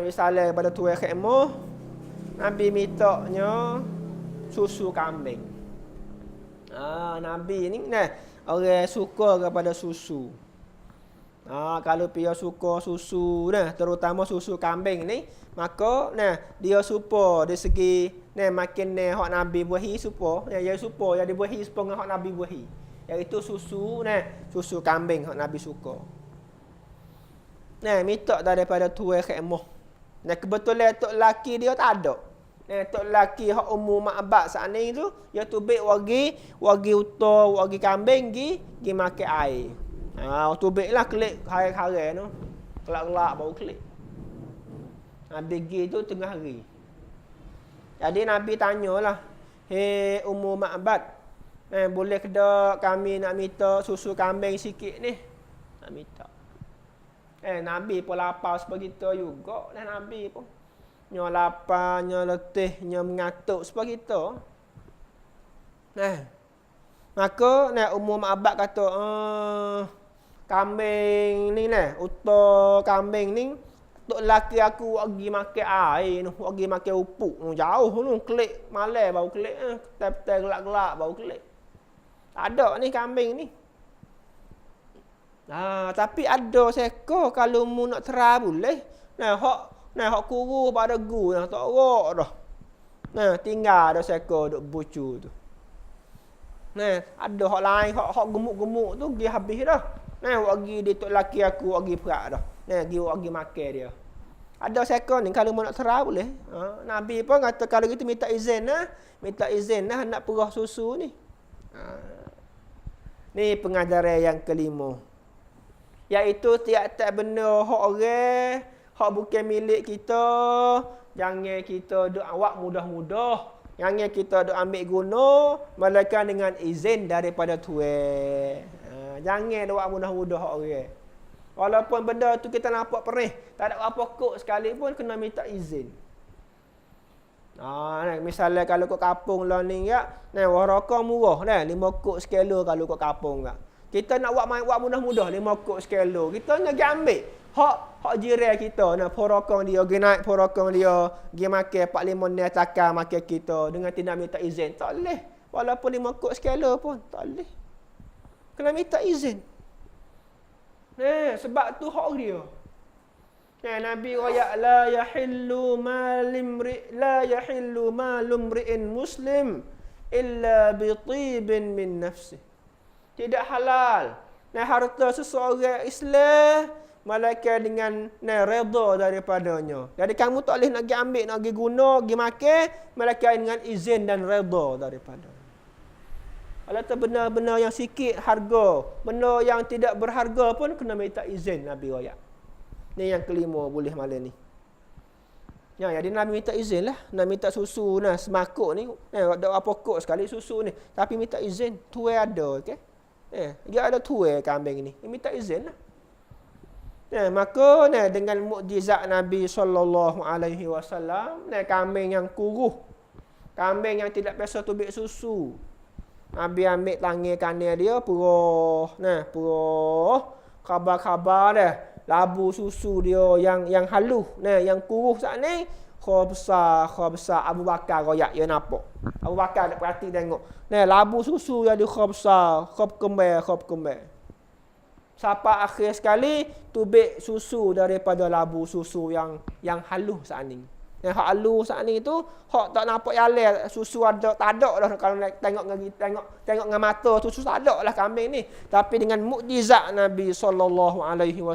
Wisalah pada tuan khemah. Nabi mintanya susu kambing. Nabi ni orang suka kepada susu. Kalau dia suka susu terutama susu kambing ni, maka dia supa dari segi makin hak Nabi buahi supa, dia supa dia dibuahi supa dengan hak Nabi buahi. Iaitu susu susu kambing hak Nabi suka. Minta daripada tuan khemah. Kebetulan tok laki dia tak ada. Tok laki hak Ummu Ma'bad saat ni tu, dia tubik wagi unta, wagi kambing gi makan air. Tubiklah kelik hari-hari tu. Kelak-kelak baru kelik. Nabi pergi tu tengah hari. Jadi Nabi tanyalah, "Hei Ummu Ma'bad, boleh ke tak kami nak minta susu kambing sikit ni?" Nak minta. Nabi pun lapar sebegitu juga Nabi pun. Nya lapar, nya letih, nya mengatuk sebegitu. Maka Ummu Ma'bad kata, kambing ni unta kambing ni tok laki aku pergi makan air tu, pergi makan upuk jauh tu, kelik malam baru kelik, tep-tep gelak-gelak baru kelik. Ada ni kambing ni. Tapi ada seekor kalau mu nak tera boleh. Hak kurus pada gu tak rok dah. Tinggal ada seekor duk bucu tu. Ada hak lain hak gemuk-gemuk tu pergi habis dah. Pergi dia tok laki aku pergi perak dah. Pergi makan dia. Ada seekor ni kalau nak tera boleh. Nabi pun kata kalau gitu minta izin nak perah susu ni. Ni pengajaran yang kelima. Iaitu tiap-tiap benda hak orang, hak bukan milik kita, jangan kita duk awak mudah-mudah. Jangan kita duk ambil guna melainkan dengan izin daripada tuan. Jangan awak mudah-mudah hak orang. Walaupun benda tu kita nampak perih, tak ada apa kok sekalipun kena minta izin. Misalnya kalau kat kampung lah ni waraka murah 5 kok sekilo kalau kat kampung tak. Kita nak buat mudah-mudah 5 kok sekilo. Kita nak pergi ambil hak jiran kita porokong dia, pergi naik porokong dia, pergi makan 4-5 ni cakar makan kita dengan tidak minta izin. Tak boleh. Walaupun 5 kok sekilo pun tak boleh. Kena minta izin. Sebab tu hak dia. Nabi royak la yahillu malumri'in muslim illa bi tibin min nafsi. Tidak halal harta seseorang Islam melainkan dengan redha daripadanya. Jadi kamu tak boleh nak pergi ambil, nak pergi guna, pergi makan melainkan dengan izin dan redha daripada. Kalau tu benda-benda yang sikit harga, benda yang tidak berharga pun kena minta izin Nabi royak. Ni yang kelima boleh malam ni. Jadi Nabi minta izin lah. Nak minta susu semakuk ni. Ada apa kok sekali susu ni. Tapi minta izin. Tuai ada. Okay? Dia ada tuai kambing ni. Dia minta izin lah. Maka dengan mukjizat Nabi SAW, kambing yang kuruh. Kambing yang tidak biasa tubik susu. Nabi ambil tangan kanan dia, peroh. Nah, peroh. Khabar-khabar dia. Labu susu dia yang halus. Nah, yang kuruh saat ni. Kau besar. Abu Bakar royak. Ya nampak. Abu Bakar nak perhati tengok. Nah, labu susu yang dia kau besar. Kau kembang. Sampai akhir sekali, tubik susu daripada labu susu yang halus saat ni. Yang hak halus saat ni tu, hak tak nampak yaleh, susu ada, tak ada lah kalau tengok dengan mata susu tak ada lah kambing ni. Tapi dengan mukjizat Nabi SAW,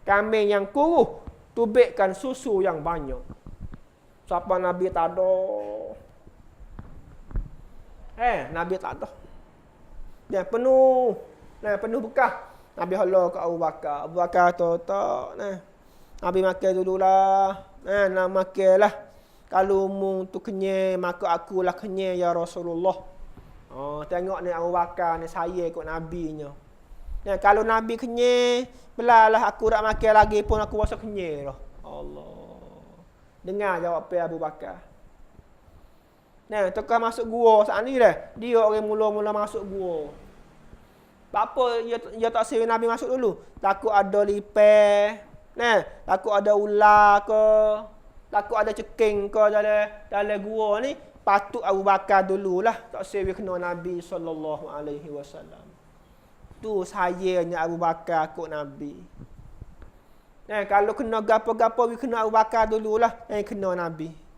kambing yang kuruh tubikkan susu yang banyak. Siapa Nabi tak ada? Nabi tak ada. Dia penuh. Nah, penuh bekas. Nabi hala ke Abu Bakar. Abu Bakar tak. Nah. Nabi makan dululah. Nak makanlah. Kalau umum tu kenyang, maka akulah kenyang ya Rasulullah. Tengok ni Abu Bakar ni saya ikut Nabi-nya. Kalau Nabi kenyang, belalah aku tak makan lagi pun aku rasa kenyang dah. Allah. Dengar jawab Abu Bakar. Tukar masuk gua saat ni dah. Dia orang mula-mula masuk gua. Tak apa, dia tak suruh Nabi masuk dulu. Takut ada lipai. Takut ada ular ke, takut ada ceking ke dalam gua ni, patut Abu Bakar dululah, tak sewi kena Nabi SAW. Tu sayangnya Abu Bakar ikut Nabi. Kalau kena gapo-gapo, kena Abu Bakar dululah, kena Nabi.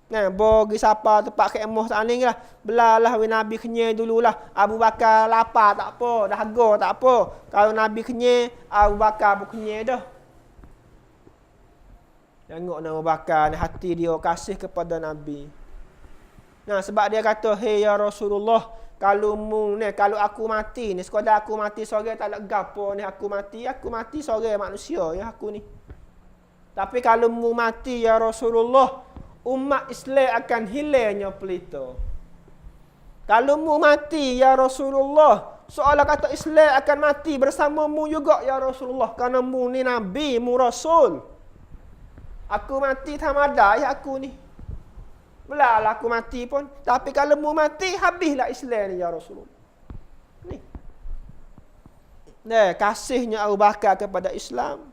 Bagi siapa tempat khemah tak ni lah. Belalah Nabi kenyang dululah. Abu Bakar lapar tak apa, dahaga tak apa. Kalau Nabi kenyang, Abu Bakar pun kenyang dah. Tengok Abu Bakar ni hati dia kasih kepada Nabi. Sebab dia kata, "Hei ya Rasulullah, kalau aku mati ni, sekadar aku mati sore tak ada gapo ni aku mati sore manusia ya aku ni. Tapi kalau mu mati ya Rasulullah, umat Islam akan hilangnya pelita. Kalau mu mati ya Rasulullah, seolah kata Islam akan mati bersamamu juga ya Rasulullah. Kerana mu ni Nabi, mu Rasul. Aku mati tamada ya aku ni. Belalah aku mati pun. Tapi kalau mu mati, habislah Islam ni ya Rasulullah. Ni. Kasihnya Abu Bakar kepada Islam.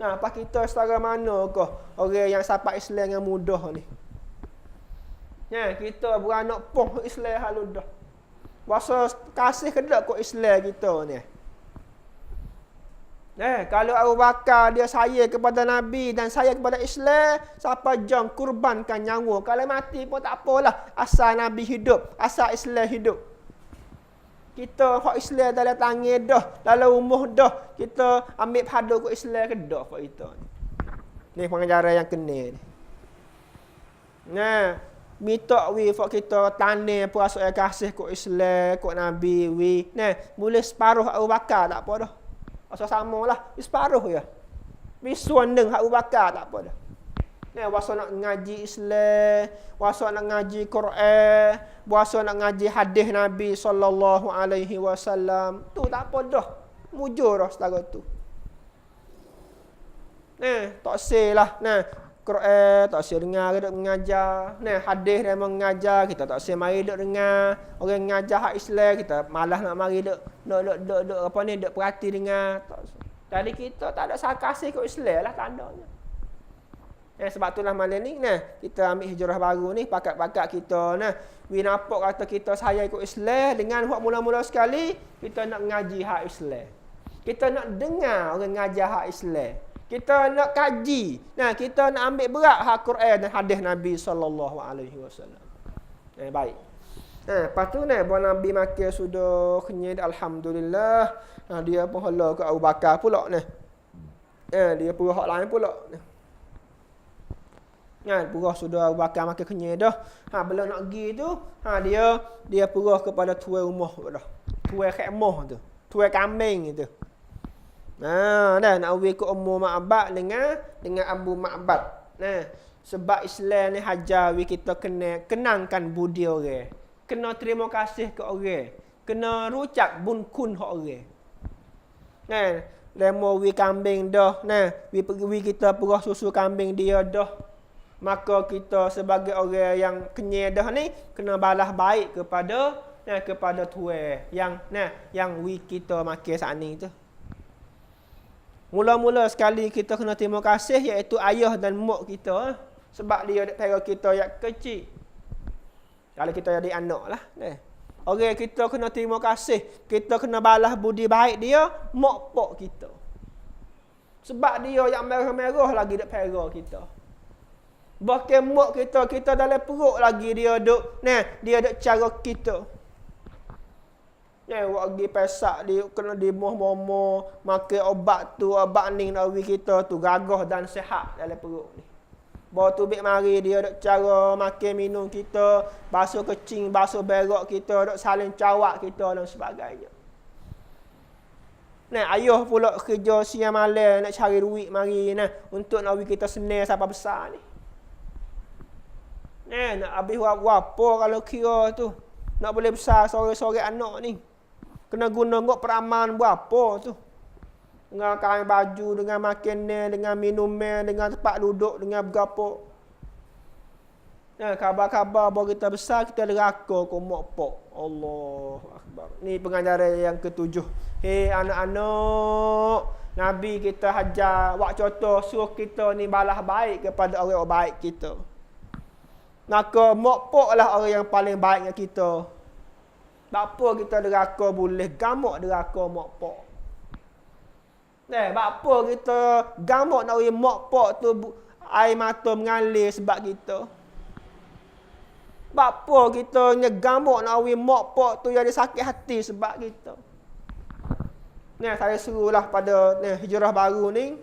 Apa kita setara mana ke orang yang sampai Islam yang mudah ni? Kita beranak poh Islam halu dah. Bahasa kasih kedak kok Islam kita ni. Kalau Abu Bakar dia sayang kepada Nabi dan sayang kepada Islam, siapa jom kurbankan nyawa. Kalau mati pun tak apalah, asal Nabi hidup, asal Islam hidup. Kita hak Islam dalam tangan dah, dalam umur dah, kita ambil padu ke Islam ke dah hak kita ni. Ni pengajaran yang kena ni. Minta hak kita tanam perasaan kasih ke Islam, ke Nabi mula separuh Abu Bakar tak apa dah. Asal samalah, separuh ya. Bisuan deng Abu Bakar tak apa dah. Wasa nak ngaji Islam, wasa nak ngaji Quran, wasa nak ngaji hadis Nabi SAW. Tu tak apa dah. Mujur dah setara tu. Tak selah. Quran tak se dengar duk mengajar. Hadis dia mengajar, kita tak se mari duk dengar. Orang mengajar hak Islam, kita malas nak mari duk apa ni, duk perhati dengar. Jadi kita tak ada kasih kat Islam lah tandanya. Sebab itulah malam ni kita ambil hijrah baru ni, pakat-pakat kita we nampak kata kita sayang ikut Islam dengan hak mula-mula sekali kita nak ngaji hak Islam. Kita nak dengar orang ngajar hak Islam. Kita nak kaji. Kita nak ambil berat hak Quran dan hadis Nabi SAW. Baik. Lepas tu buat Nabi makan sudah kenyang, alhamdulillah. Dia pun hala ke Abu Bakar pula dia pun hak lain pula. Purah sudah Abu Bakar makan kenyang dah. Belum nak pergi tu, dia purah kepada tuan rumah dah. Tuan khemah tu. Tuan kambing tu. Dah nak pergi ke Ummu Ma'bad dengan Abu Ma'bad. Sebab Islam ni hajar kita kenangkan budi orang. Kena terima kasih ke orang. Kena rucap bunkun hak orang. Lemo wi kambing dah. Wi kita purah susu kambing dia dah. maka kita sebagai orang yang kenyai dah ni kena balas baik kepada tuan yang kita makan saat ni tu. Mula-mula sekali kita kena terima kasih iaitu ayah dan mak kita, sebab dia pera kita yang kecil. Kalau kita jadi anak lah. Orang kita kena terima kasih, kita kena balas budi baik dia, mak pak kita. Sebab dia yang merah-merah lagi duk pera kita. Bahkan mak kita dalam perut lagi dia duk cara kita. Wak pergi pesak dia kena di moh-moh makan obat tu, obat ni nawi kita tu gagah dan sihat dalam perut ni. Bawa tu bik mari dia duk cara makan minum kita, basuh kecing, basuh berak kita, duk saling cawak kita dan sebagainya. Ayah pula kerja siang malam nak cari duit mari untuk nawi kita senang sampai besar ni. Nak habis apa kalau kira tu. Nak boleh besar sore-sore anak ni. Kena guna ngok peraman berapa tu. Dengan kain baju, dengan makanan, dengan minuman, dengan tempat duduk, dengan berapa. Khabar-khabar bahawa kita besar, kita deraka ke mak pak. Allahu Akbar. Ni pengajaran yang ketujuh. Hei anak-anak, Nabi kita hajar, buat contoh, suruh kita ni balas baik kepada orang baik kita. Maka mak pak lah orang yang paling baik dengan kita. Tak apa kita deraka boleh gamak deraka mak pak. Apa kita gamak nak mak pak tu air mata mengalir sebab kita. Apa kita gamak nak mak pak tu jadi sakit hati sebab kita. Saya serulah pada hijrah baru ni,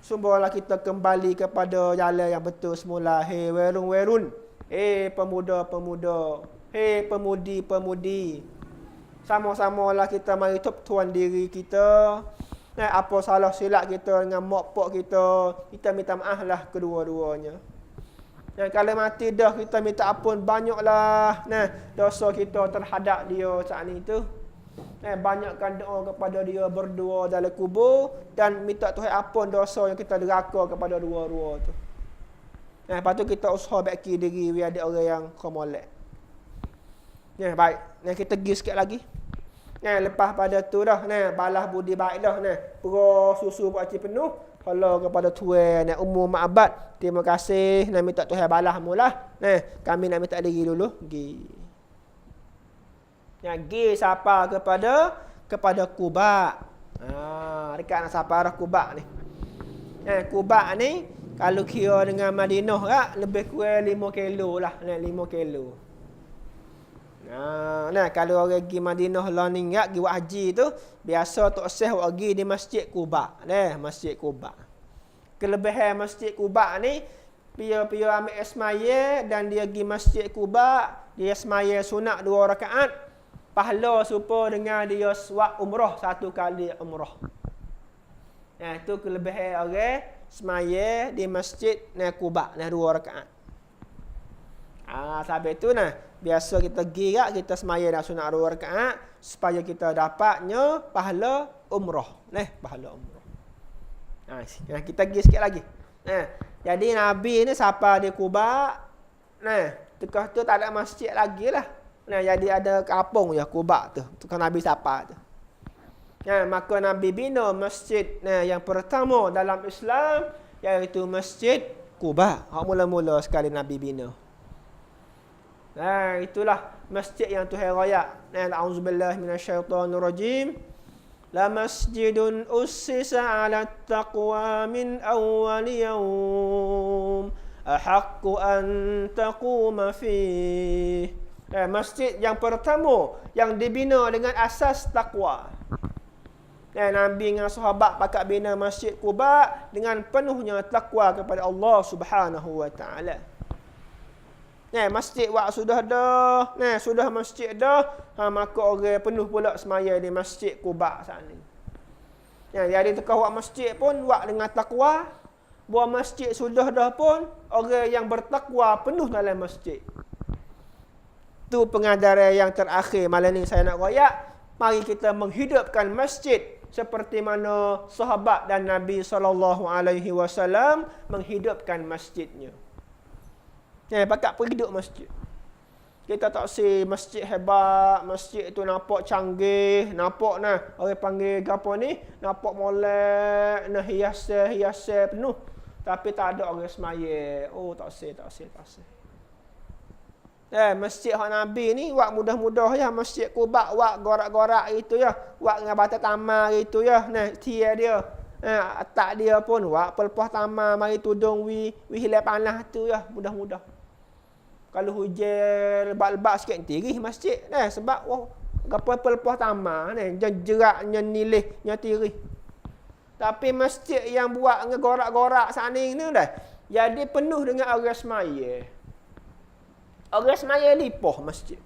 sumberlah kita kembali kepada jalan yang betul semula. Hei werun-werun, hei pemuda-pemuda, hei pemudi-pemudi, sama-samalah kita mari tuan diri kita. Apa salah silap kita dengan mak pak kita minta maaf lah kedua-duanya. Kalau mati dah kita minta ampun banyaklah dosa kita terhadap dia saat ni tu. Banyakkan doa kepada dia, berdoa dalam kubur dan minta Tuhan ampun dosa yang kita deraka kepada dua-dua tu. Lepas tu kita usaha baiki diri biar ada orang yang molek. Baik. Kita pergi sikit lagi. Lepas pada tu dah, balas budi baik dah. Pura susu pakcik penuh. Kalau kepada tuan umur ma'abad. Terima kasih. Minta Tuhan balas mula. Kami nak minta diri dulu. Pergi siapa kepada Quba. Dekat nak siapa arah Quba ni. Quba ni kalau kira dengan Madinah tak, lebih kurang 5 kilo lah. 5 kilo. Kalau orang pergi Madinah lah ni pergi buat haji tu, biasa Tok Syekh pergi di Masjid Quba. Masjid Quba. Kelebihan Masjid Quba ni, dia ambil semaya dan dia pergi Masjid Quba, dia semaya sunat 2 rakaat. Pahala serupa dengan dia buat umrah 1 kali umrah. Itu kelebihan orang semaya di Masjid Quba 2 rakaat. Sampai tu biasa kita pergi kita semaya dah sunat 2 rakaat supaya kita dapatnya pahala umrah. Pahala umrah. Kita pergi sikit lagi. Jadi Nabi ni siapa di Quba. Tekah tu tak ada masjid lagi lah. Jadi ada kampung je Quba tu. Tukang Nabi siapa tu. Maka Nabi bina masjid yang pertama dalam Islam, iaitu Masjid Quba. Mula-mula sekali Nabi bina. Itulah masjid yang Tuhan raya. A'udzubillahi minasyaitonirrajim. La masjidun ussisa 'ala taqwa min awwal yawm ahaqqu an taquma fihi. Masjid yang pertama yang dibina dengan asas takwa. Nabi dengan sahabat pakat bina Masjid Quba dengan penuhnya takwa kepada Allah Subhanahu wa taala. Masjid wak sudah dah, sudah masjid dah, maka orang penuh pula semaya di Masjid Quba saat ni. Jadi tekah wak masjid pun wak dengan takwa, buat masjid sudah dah pun orang yang bertakwa penuh dalam masjid. Tu pengajaran yang terakhir malam ni saya nak royak. Mari kita menghidupkan masjid seperti mana sahabat dan Nabi SAW menghidupkan masjidnya. Pakat pergi duduk masjid. Kita tak si masjid hebat, masjid tu nampak canggih, nampak nah, orang panggil gapo ni, nampak molek, nah hias penuh. Tapi tak ada orang semaya. Oh, tak si. Masjid hak Nabi ni wak mudah-mudah ya, masjid Quba wak gorak-gorak gitu ya, wak dengan bata tamar gitu ya. Nah, tiar dia. Tak dia pun wak pelpah tamar mari tudung wi hilal panas tu ya, mudah-mudah. Kalau hujan lebat-lebat sikit tirih masjid sebab gapo pelpah tamar jeraknya nilihnya tirih. Tapi masjid yang buat ngegorak-gorak saning ni dah jadi penuh dengan orang semaya. Orang semaya lipoh masjid.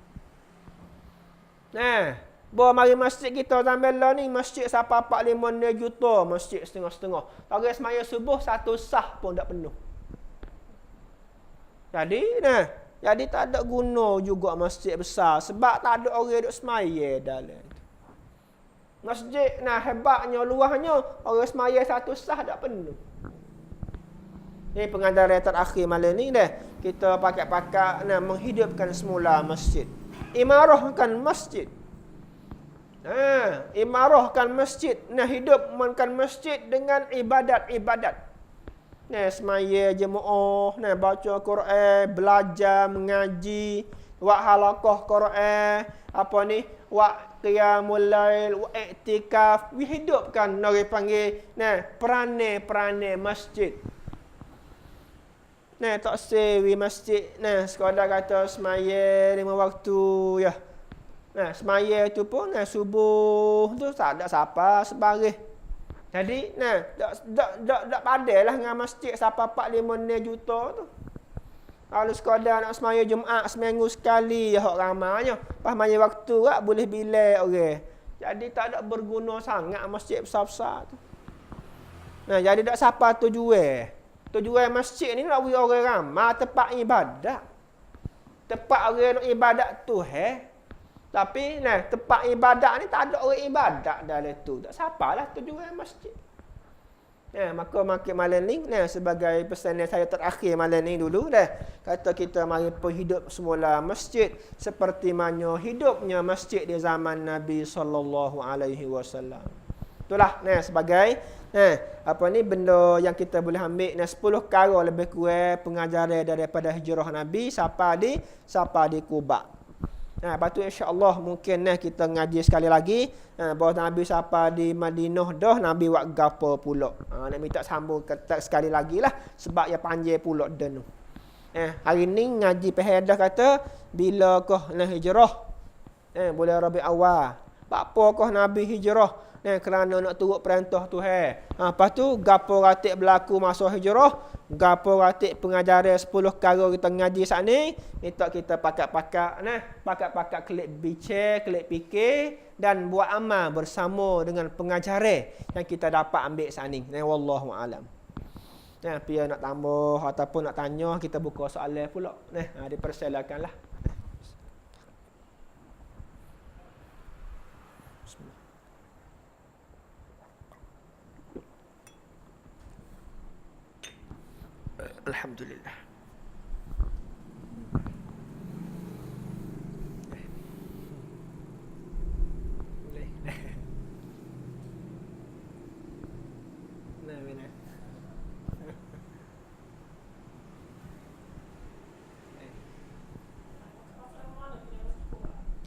Bawa mari masjid kita Zambela ni masjid siapa 4-5 juta, masjid setengah-setengah. Orang semaya subuh satu sah pun tak penuh. Jadi tak ada guna juga masjid besar sebab tak ada orang duk semaya dalam. Masjid hebatnya luahnya orang semaya satu sah tak penuh. Ini pengajaran terakhir malam ni kita pakat-pakat menghidupkan semula masjid. Imarahkan masjid. Imarahkan masjid. Hidupkan masjid dengan ibadat-ibadat. Semaya jemaah, baca Quran, belajar, mengaji, buat halaqah Quran, buat qiyamul lail, buat iktikaf, hidupkan orang panggil peranai masjid. Tak sewi masjid, sekadar kata semaya 5 waktu ya. Semaya tu pun subuh tu tak ada siapa sebaris. Jadi, tak padailah dengan masjid siapa 4-5 juta tu. Kalau sekadar nak semaya Jumaat seminggu sekali, hak ramainya. Pas maya waktu boleh bilai orang. Jadi, tak ada berguna sangat masjid besar-besar tu. Jadi tak siapa tujuan. Tujuan masjid ni nak beri orang ramai, tempat ibadat. Tempat orang nak ibadat tu, Tapi tempat ibadat ni tak ada orang ibadat dalam tu. Tak siapalah tujuan masjid. Maka malam ni sebagai pesanan saya terakhir malam ni dulu kata kita mari perhidup semula masjid seperti mana hidupnya masjid di zaman Nabi sallallahu alaihi wasallam. Itulah sebagai benda yang kita boleh ambil 10 perkara lebih kurang pengajaran daripada hijrah Nabi siapa di Quba. Lepas tu insya-Allah mungkin kita ngaji sekali lagi bahawa Nabi siapa di Madinah dah Nabi buat gapo pula. Nak minta sambung sekali lagi lah sebab ya panjang pula dan tu. Hari ni ngaji pehedah kata bila kah hijrah bulan Rabiul Awal. Apa kah Nabi hijrah? Kerana nak turut perintah Tuhan. Lepas tu gapo ratik berlaku masa hijrah, gapo ratik pengajaran 10 perkara kita ngaji saat ni, minta kita pakat-pakat klik bincang, klik fikir dan buat amal bersama dengan pengajaran yang kita dapat ambil saat ni. Wallahu alam. Pia nak tambah ataupun nak tanya, kita buka soalan pula. Dipersilakanlah. Alhamdulillah.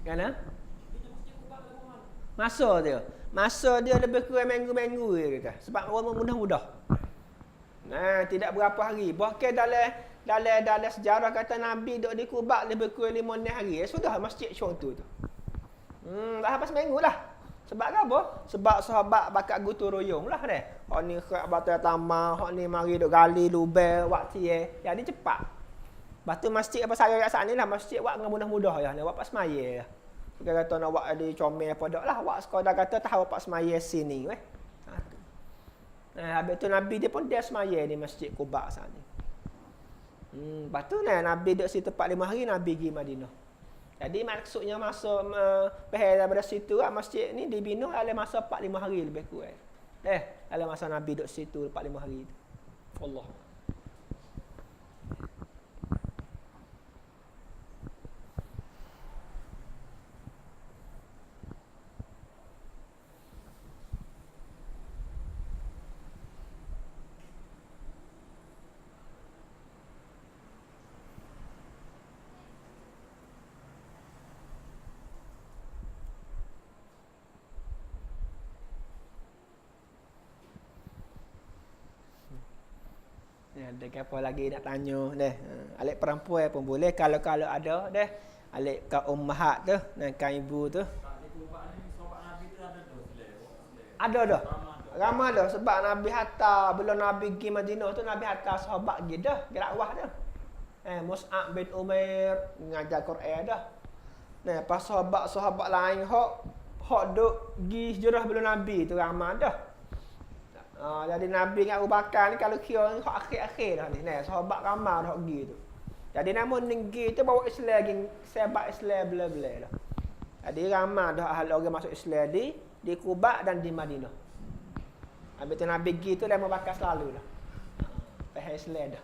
Kenapa? Masa dia lebih kurang minggu-minggu dia. Sebab orang mudah-mudah. Tidak berapa hari. Bahkan dalam sejarah kata Nabi duduk di Quba lebih kurang 5 hari. Sudah masjid contoh tu. Dah habis seminggu lah. Sebab apa? Sebab sahabat bakat gotong royong lah Hak ni khak batal tamar, hak ni mari duk gali lubang waktu jadi cepat. Lepas tu masjid apa saya kat sana ni lah masjid buat dengan mudah-mudah ya. Nak buat pas semaya. Dia kata nak buat ada comel apa dak lah. Buat sekadar kata tahu buat semaya sini habis tu Nabi dia pun dia semaya di Masjid Quba sana. Lepas tu Nabi duduk situ 4-5 hari Nabi pergi Madinah. Jadi maksudnya masa daripada situ masjid ni dibina dalam masa 4-5 hari lebih kurang. Dalam masa Nabi duduk situ 4-5 hari tu. Allah. Ada apa lagi nak tanya deh. Alik perempuan pun boleh kalau ada deh. Alik ka ummahat tu, ka ibu tu. Ada dah. Ramai dah sebab Nabi hantar belum Nabi pergi Madinah tu Nabi hantar sahabat pergi dah, dakwah dah. Mus'ab bin Umair mengajar Quran dah. Pas sahabat lain hok duk pergi hijrah belum Nabi tu ramai dah. Jadi Nabi dengan Abu Bakar ni kalau kira hok akhir-akhir dah ni. Sahabat ramai dah pergi tu. Jadi namun pergi tu bawa Islam lagi sebab Islam bela-bela dah. Jadi ramai dah ahli orang masuk Islam di Kuba dan di Madinah. Habis tu Nabi pergi tu dia mau bakar selalu lah. Faham Islam dah.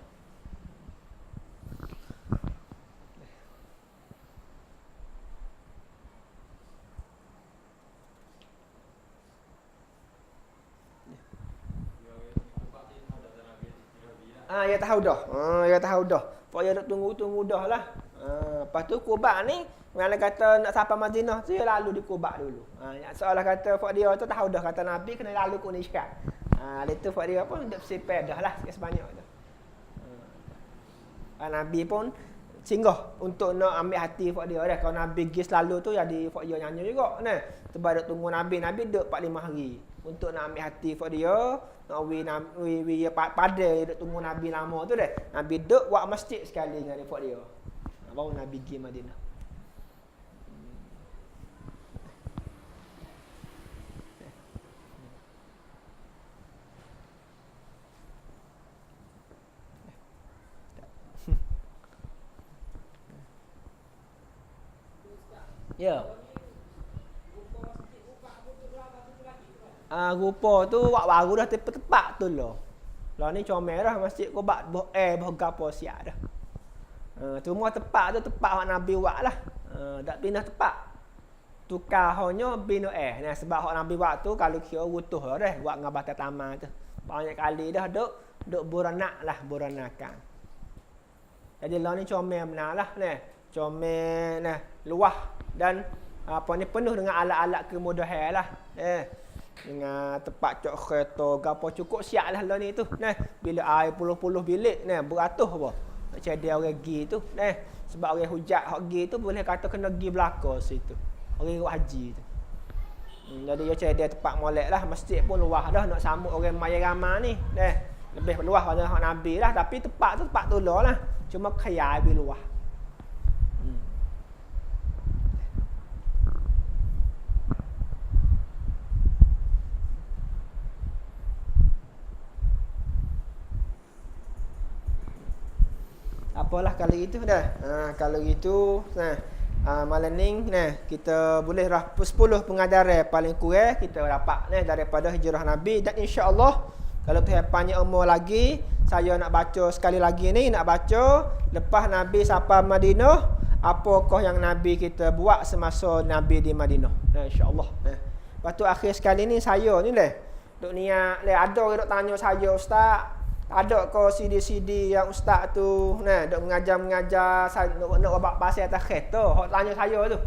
Ya tahu dah. Ya tahu dah. Pokoknya duk tunggu-tunggu dah lah. Lepas tu Kuba ni mana kata nak sampai Madinah tu dia lalu di Kuba dulu. Seolah kata Fak dia tu tahu dah kata Nabi kena lalu ke Niskan. Itu Fak dia pun duk sipir dah lah sikit sebanyak tu. Nabi pun singgah untuk nak ambil hati Fak dia dah. Kalau Nabi pergi selalu tu jadi Fak dia nyanyi juga. Sebab duk tunggu Nabi duk 45 hari untuk nak ambil hati Fak dia. Nak we pada duk tunggu Nabi lama tu dah. Nabi duk buat masjid sekali dengan Fak dia. Baru Nabi pergi Madinah. Ya. Rupa tu wak baru dah tepat tu lah. Lah ni comel dah masjid Quba bergapo siap dah. Cuma tepat tu tepat hak Nabi buat lah. Tak pindah tepat. Tukar hanya bina nah sebab hak Nabi buat tu kalau kira utuh lah dah buat dengan batas taman tu. Banyak kali dah duk beranak lah beranakan. Jadi lah ni comel benar lah comel luah dan penuh dengan alat-alat kemudahan lah. Dengan tempat cok kereta gapo cukup siap lah ni tu. Bila air puluh-puluh bilik beratus apa. Nak cari orang pergi tu. Sebab orang hujat hak pergi tu boleh kata kena pergi belaka situ. Orang haji tu. Jadi dia cari dia tempat molek lah. Masjid pun luah dah nak sambut orang maya ramai ni. Lebih luah pada hak Nabi lah. Tapi tempat tu tempat tolong lah. Cuma khayal lebih luah. Apalah kalau gitu dah. Kalau gitu malam ni kita boleh 10 pengajaran paling kurang kita dapat daripada hijrah Nabi dan insya-Allah kalau Tuhan panjang umur lagi saya nak baca sekali lagi ni nak baca lepas Nabi sampai Madinah apakah yang Nabi kita buat semasa Nabi di Madinah. Insya-Allah. Lepas tu akhir sekali ni saya ni duk niat ada orang duk tanya saya ustaz ada ke CD-CD yang ustaz tu duk mengajar saya nak buat pasal atas kereta hok tanya saya tu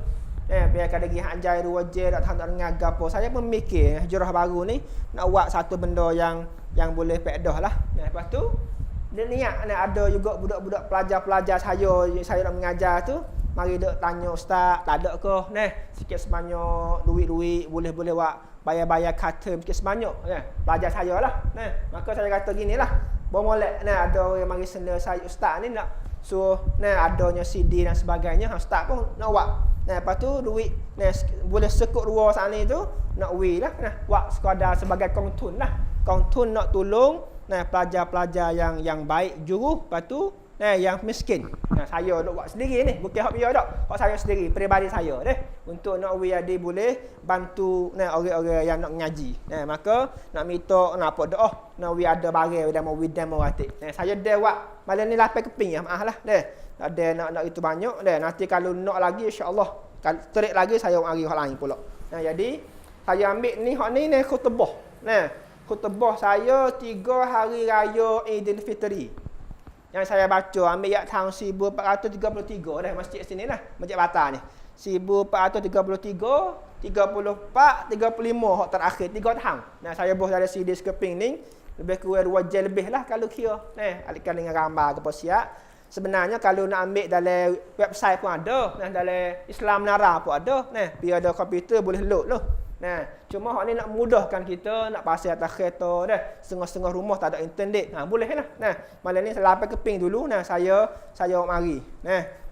biar kada pergi hak jai 2 je tak tahu nak mengajar apa saya pun mikir hijrah baru ni nak buat satu benda yang boleh faedah lah. Lepas tu dia niat ada juga budak-budak pelajar-pelajar saya nak mengajar tu mari duk tanya ustaz tak ada ke sikit sebanyak duit-duit boleh buat bayar-bayar kata sikit sebanyak pelajar saya lah maka saya kata ginilah bermolek ada orang mari senda saya ustaz ni nak suruh adanya CD dan sebagainya ustaz pun nak buat lepas tu duit boleh sekut dua saat ni tu nak lah buat sekadar sebagai kongtun lah kongtun nak tolong pelajar-pelajar yang baik juru lepas tu yang miskin. Saya nak buat sendiri ni, bukan hak biar dak. Hak saya sendiri, peribadi saya untuk nak adi boleh bantu orang-orang yang nak ngaji. Maka nak minta nak apa doa, nak ada barang dan mau widam meratik. Saya dah buat malam ni 8 keping maaf lah. Ada nak itu banyak nanti kalau nak lagi insya-Allah terik lagi saya mari hak lain pula. Jadi saya ambil ni hak ni khutbah. Khutbah saya 3 hari raya Aidilfitri. Yang saya baca ambil ayat tahun 1433 masjid sini lah masjid Batar ni 1433 34 35 hak terakhir 3 tahun saya buat dari CD skeping ni Lebih kurang 2 jam lebih lah kalau kira. Alihkan dengan gambar ke apa siap. Sebenarnya kalau nak ambil dalam website pun ada, dalam Islam Menara pun ada. Biar ada komputer boleh load lah. Cuma hak ni nak mudahkan kita nak pasal atas kereta dah. Setengah-setengah rumah tak ada internet. Boleh lah. Malam ni saya lapar keping dulu saya mari.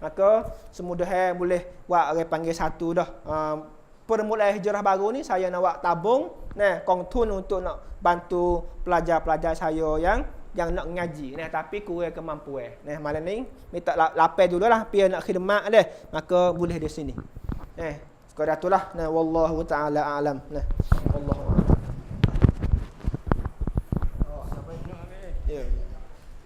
Maka semudah boleh buat orang panggil satu dah. Permulaan hijrah baru ni saya nak buat tabung, kongtun untuk nak bantu pelajar-pelajar saya yang nak ngaji, tapi kurang kemampuan. Malam ni minta lapar dululah biar nak khidmat dah. Maka boleh di sini. Sekadar itulah. Wallahu taala a'lam.